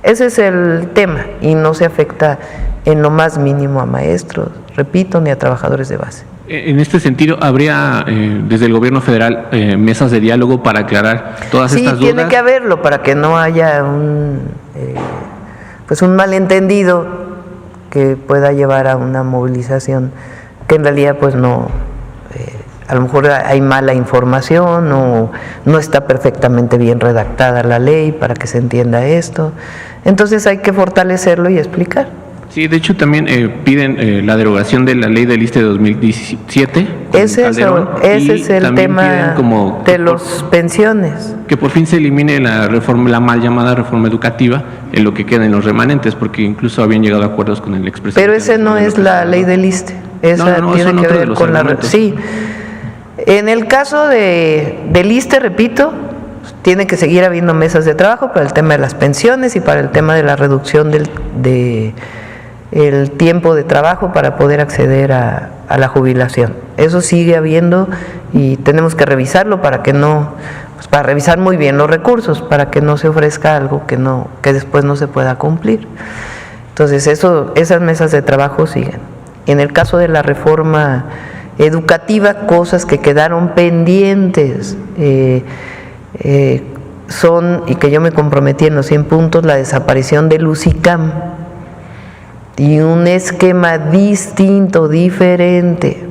Ese es el tema y no se afecta en lo más mínimo a maestros, repito, ni a trabajadores de base. En este sentido, ¿habría desde el gobierno federal mesas de diálogo para aclarar todas estas dudas? Sí, tiene que haberlo para que no haya un malentendido que pueda llevar a una movilización que en realidad pues no, a lo mejor hay mala información o no está perfectamente bien redactada la ley para que se entienda esto. Entonces hay que fortalecerlo y explicar. Sí, de hecho también piden la derogación de la ley del ISSSTE de 2017. Ese es el tema de los pensiones. Que por fin se elimine la mal llamada reforma educativa en lo que queda en los remanentes, porque incluso habían llegado a acuerdos con el expresidente. Pero ese no es la ley del ISSSTE, esa tiene que ver con la... Sí, en el caso del ISSSTE, repito, tiene que seguir habiendo mesas de trabajo para el tema de las pensiones y para el tema de la reducción el tiempo de trabajo para poder acceder a la jubilación. Eso sigue habiendo y tenemos que revisarlo para que no, pues para revisar muy bien los recursos, para que no se ofrezca algo que después no se pueda cumplir. Entonces esas mesas de trabajo siguen. En el caso de la reforma educativa, cosas que quedaron pendientes son, y que yo me comprometí en los 100 puntos, la desaparición del UCICAM y un esquema distinto, diferente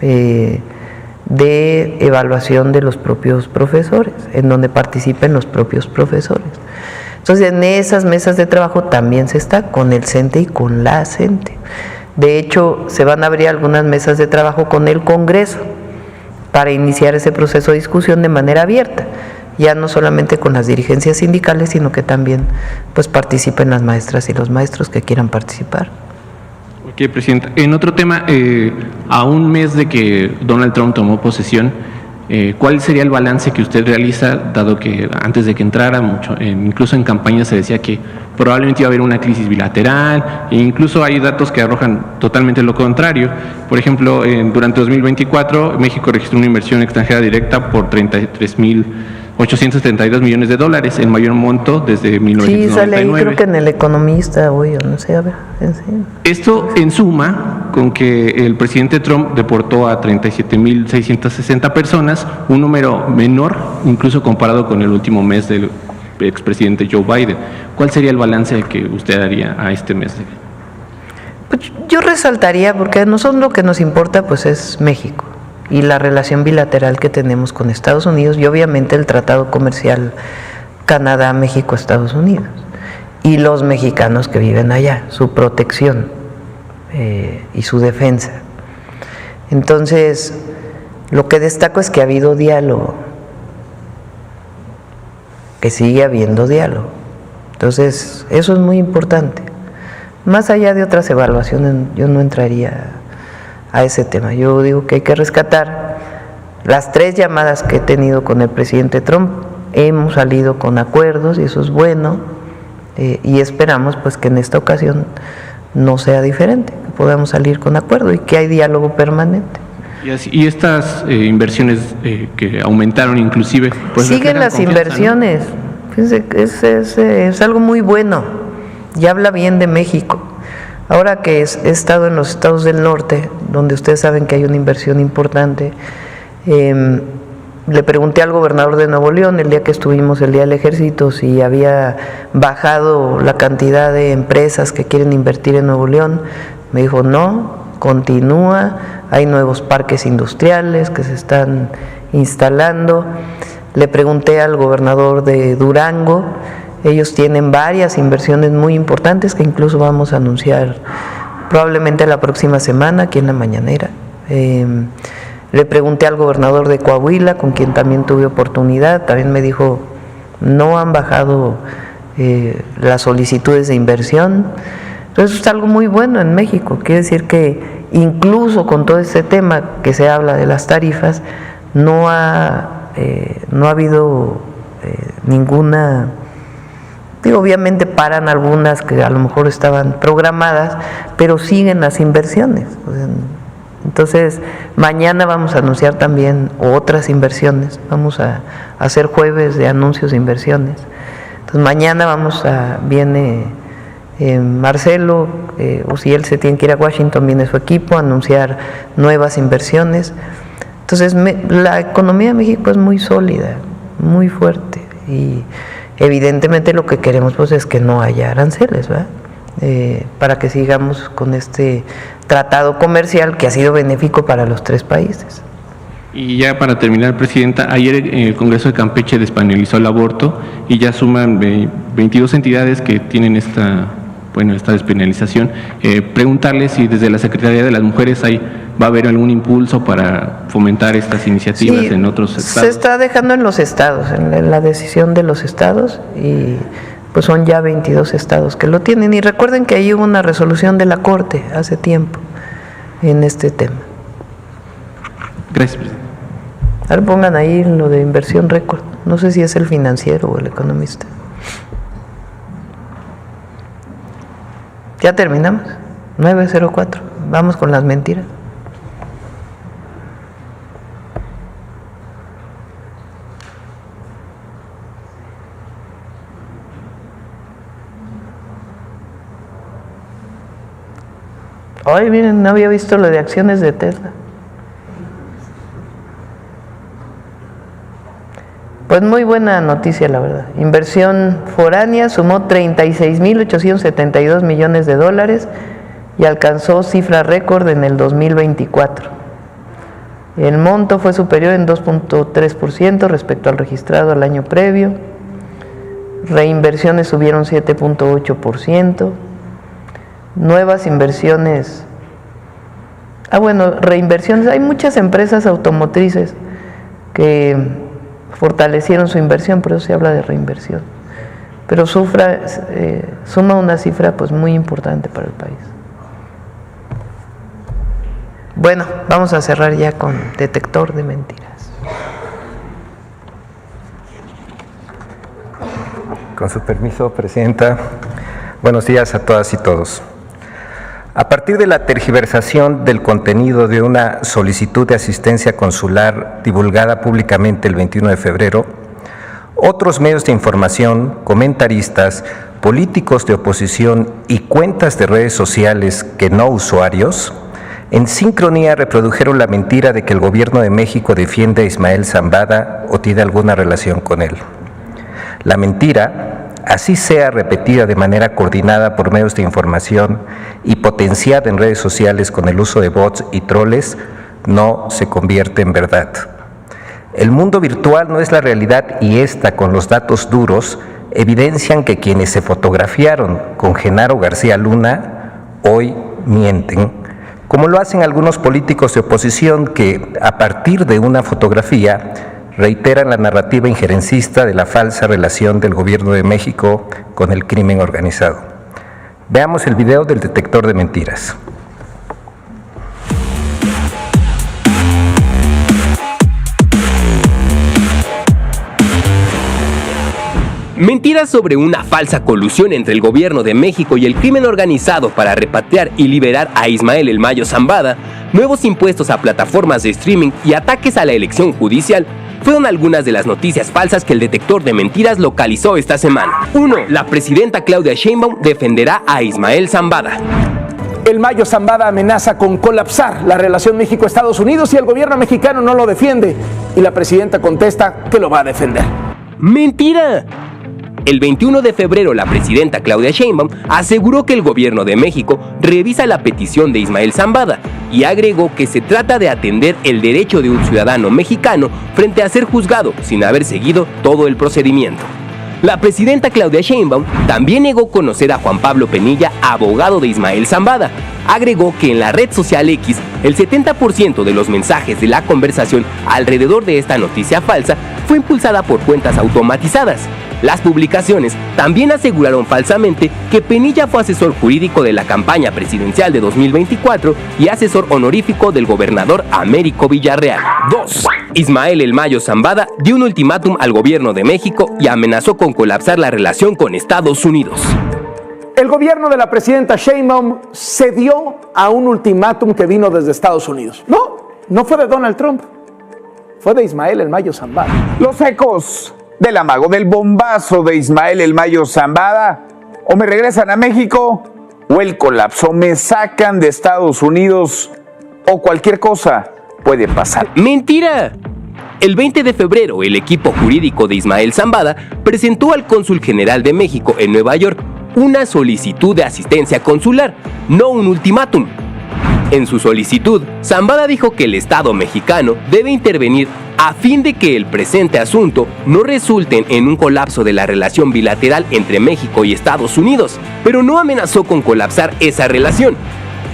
de evaluación de los propios profesores, en donde participen los propios profesores. Entonces, en esas mesas de trabajo también se está con el CENTE y con la CENTE. De hecho, se van a abrir algunas mesas de trabajo con el Congreso para iniciar ese proceso de discusión de manera abierta, ya no solamente con las dirigencias sindicales, sino que también pues participen las maestras y los maestros que quieran participar. Ok, Presidenta. En otro tema, a un mes de que Donald Trump tomó posesión, ¿cuál sería el balance que usted realiza, dado que antes de que entrara, incluso en campaña se decía que probablemente iba a haber una crisis bilateral, e incluso hay datos que arrojan totalmente lo contrario? Por ejemplo, durante 2024, México registró una inversión extranjera directa por 33.832 millones de dólares, el mayor monto desde 1999. Sí, sale ahí, creo que en El Economista, o no sé, a ver, Esto en suma con que el presidente Trump deportó a 37.660 personas, un número menor incluso comparado con el último mes del expresidente Joe Biden. ¿Cuál sería el balance que usted daría a este mes? Pues yo resaltaría, porque a nosotros lo que nos importa pues es México y la relación bilateral que tenemos con Estados Unidos y obviamente el tratado comercial Canadá, México, Estados Unidos y los mexicanos que viven allá, su protección y su defensa. Entonces, lo que destaco es que ha habido diálogo, que sigue habiendo diálogo. Entonces, eso es muy importante. Más allá de otras evaluaciones, yo no entraría a ese tema. Yo digo que hay que rescatar las 3 llamadas que he tenido con el presidente Trump. Hemos salido con acuerdos y eso es bueno, y esperamos pues que en esta ocasión no sea diferente, que podamos salir con acuerdo y que hay diálogo permanente. Y estas inversiones que aumentaron inclusive, pues siguen las inversiones, ¿no? Fíjense, es algo muy bueno y habla bien de México. Ahora que he estado en los estados del norte, donde ustedes saben que hay una inversión importante, le pregunté al gobernador de Nuevo León el día que estuvimos el Día del Ejército si había bajado la cantidad de empresas que quieren invertir en Nuevo León. Me dijo no, continúa, hay nuevos parques industriales que se están instalando. Le pregunté al gobernador de Durango, ellos tienen varias inversiones muy importantes que incluso vamos a anunciar probablemente la próxima semana aquí en la mañanera. Le pregunté al gobernador de Coahuila, con quien también tuve oportunidad, también me dijo, no han bajado las solicitudes de inversión. Entonces es algo muy bueno en México, quiere decir que incluso con todo este tema que se habla de las tarifas, no ha habido ninguna... obviamente paran algunas que a lo mejor estaban programadas, pero siguen las inversiones. Entonces, mañana vamos a anunciar también otras inversiones, vamos a hacer jueves de anuncios de inversiones. Entonces mañana viene Marcelo, Uciel se tiene que ir a Washington, viene su equipo a anunciar nuevas inversiones. Entonces la economía de México es muy sólida, muy fuerte, y evidentemente lo que queremos pues es que no haya aranceles, ¿verdad? Para que sigamos con este tratado comercial que ha sido benéfico para los tres países. Y ya para terminar, Presidenta, ayer el Congreso de Campeche despenalizó el aborto y ya suman 22 entidades que tienen esta despenalización. Preguntarle si desde la Secretaría de las Mujeres va a haber algún impulso para fomentar estas iniciativas en otros estados. Se está dejando en los estados, en la decisión de los estados, y pues son ya 22 estados que lo tienen. Y recuerden que ahí hubo una resolución de la Corte hace tiempo en este tema. Gracias, Presidente. Ahora pongan ahí lo de inversión récord. No sé si es el Financiero o el Economista. Ya terminamos. 9:04. Vamos con las mentiras. Ay, miren, no había visto lo de acciones de Tesla. Pues muy buena noticia, la verdad. Inversión foránea sumó 36.872 millones de dólares y alcanzó cifra récord en el 2024. El monto fue superior en 2.3% respecto al registrado al año previo. Reinversiones subieron 7.8%. Nuevas inversiones. Reinversiones. Hay muchas empresas automotrices que fortalecieron su inversión, por eso se habla de reinversión. Pero suma una cifra pues muy importante para el país. Bueno, vamos a cerrar ya con detector de mentiras. Con su permiso, Presidenta. Buenos días a todas y todos. A partir de la tergiversación del contenido de una solicitud de asistencia consular divulgada públicamente el 21 de febrero, otros medios de información, comentaristas, políticos de oposición y cuentas de redes sociales que no usuarios, en sincronía reprodujeron la mentira de que el Gobierno de México defiende a Ismael Zambada o tiene alguna relación con él. La mentira, así sea repetida de manera coordinada por medios de información y potenciada en redes sociales con el uso de bots y troles, no se convierte en verdad. El mundo virtual no es la realidad y esta, con los datos duros, evidencian que quienes se fotografiaron con Genaro García Luna hoy mienten, como lo hacen algunos políticos de oposición que, a partir de una fotografía, reiteran la narrativa injerencista de la falsa relación del Gobierno de México con el crimen organizado. Veamos el video del detector de mentiras. Mentiras sobre una falsa colusión entre el Gobierno de México y el crimen organizado para repatriar y liberar a Ismael El Mayo Zambada, nuevos impuestos a plataformas de streaming y ataques a la elección judicial fueron algunas de las noticias falsas que el detector de mentiras localizó esta semana. 1. La presidenta Claudia Sheinbaum defenderá a Ismael Zambada. El Mayo Zambada amenaza con colapsar la relación México-Estados Unidos y el gobierno mexicano no lo defiende. Y la presidenta contesta que lo va a defender. ¡Mentira! El 21 de febrero, la presidenta Claudia Sheinbaum aseguró que el gobierno de México revisa la petición de Ismael Zambada y agregó que se trata de atender el derecho de un ciudadano mexicano frente a ser juzgado sin haber seguido todo el procedimiento. La presidenta Claudia Sheinbaum también negó conocer a Juan Pablo Penilla, abogado de Ismael Zambada. Agregó que en la red social X, el 70% de los mensajes de la conversación alrededor de esta noticia falsa fue impulsada por cuentas automatizadas. Las publicaciones también aseguraron falsamente que Penilla fue asesor jurídico de la campaña presidencial de 2024 y asesor honorífico del gobernador Américo Villarreal. 2. Ismael El Mayo Zambada dio un ultimátum al gobierno de México y amenazó con colapsar la relación con Estados Unidos. El gobierno de la presidenta Sheinbaum cedió a un ultimátum que vino desde Estados Unidos. No fue de Donald Trump, fue de Ismael El Mayo Zambada. Los ecos del amago, del bombazo de Ismael El Mayo Zambada. O me regresan a México o el colapso, me sacan de Estados Unidos o cualquier cosa puede pasar. ¡Mentira! El 20 de febrero, el equipo jurídico de Ismael Zambada presentó al cónsul general de México en Nueva York una solicitud de asistencia consular, no un ultimátum. En su solicitud, Zambada dijo que el Estado mexicano debe intervenir a fin de que el presente asunto no resulte en un colapso de la relación bilateral entre México y Estados Unidos, pero no amenazó con colapsar esa relación.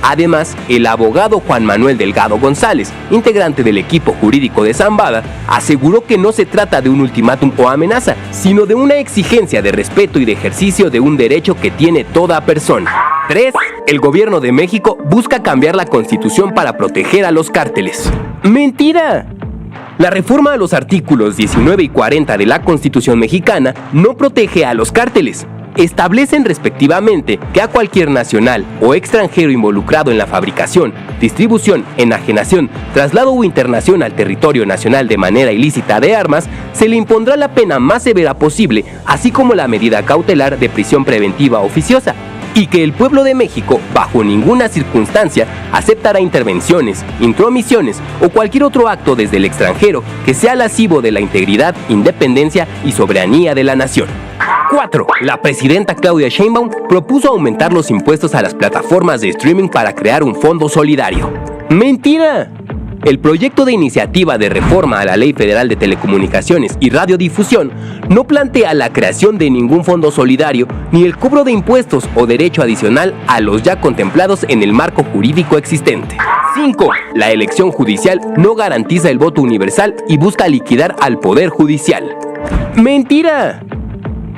Además, el abogado Juan Manuel Delgado González, integrante del equipo jurídico de Zambada, aseguró que no se trata de un ultimátum o amenaza, sino de una exigencia de respeto y de ejercicio de un derecho que tiene toda persona. 3. El gobierno de México busca cambiar la Constitución para proteger a los cárteles. ¡Mentira! La reforma a los artículos 19 y 40 de la Constitución mexicana no protege a los cárteles. Establecen respectivamente que a cualquier nacional o extranjero involucrado en la fabricación, distribución, enajenación, traslado o internación al territorio nacional de manera ilícita de armas, se le impondrá la pena más severa posible, así como la medida cautelar de prisión preventiva oficiosa, y que el pueblo de México, bajo ninguna circunstancia, aceptará intervenciones, intromisiones o cualquier otro acto desde el extranjero que sea lascivo de la integridad, independencia y soberanía de la nación. 4. La presidenta Claudia Sheinbaum propuso aumentar los impuestos a las plataformas de streaming para crear un fondo solidario. ¡Mentira! El proyecto de iniciativa de reforma a la Ley Federal de Telecomunicaciones y Radiodifusión no plantea la creación de ningún fondo solidario ni el cobro de impuestos o derecho adicional a los ya contemplados en el marco jurídico existente. 5. La elección judicial no garantiza el voto universal y busca liquidar al Poder Judicial. ¡Mentira!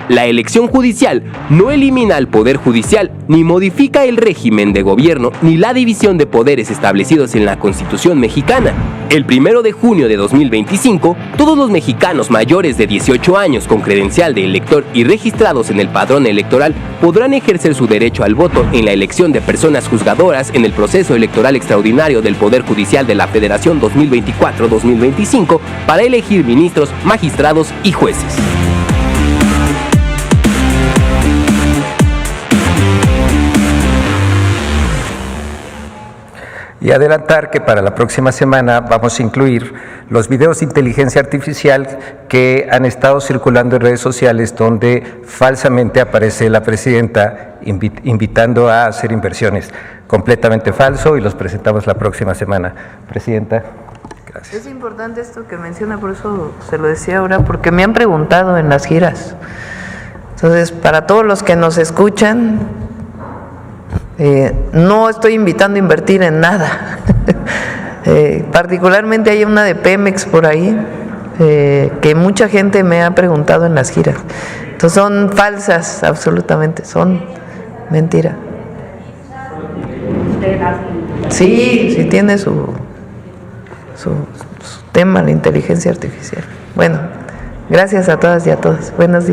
La elección judicial no elimina al Poder Judicial, ni modifica el régimen de gobierno, ni la división de poderes establecidos en la Constitución mexicana. El 1 de junio de 2025, todos los mexicanos mayores de 18 años con credencial de elector y registrados en el padrón electoral podrán ejercer su derecho al voto en la elección de personas juzgadoras en el proceso electoral extraordinario del Poder Judicial de la Federación 2024-2025 para elegir ministros, magistrados y jueces. Y adelantar que para la próxima semana vamos a incluir los videos de inteligencia artificial que han estado circulando en redes sociales donde falsamente aparece la presidenta invitando a hacer inversiones. Completamente falso, y los presentamos la próxima semana. Presidenta, gracias. Es importante esto que menciona, por eso se lo decía ahora, porque me han preguntado en las giras. Entonces, para todos los que nos escuchan, no estoy invitando a invertir en nada. Particularmente hay una de Pemex por ahí, que mucha gente me ha preguntado en las giras. Entonces son falsas, absolutamente, son mentira. Sí, sí tiene su tema, la inteligencia artificial. Bueno, gracias a todas y a todos. Buenos días.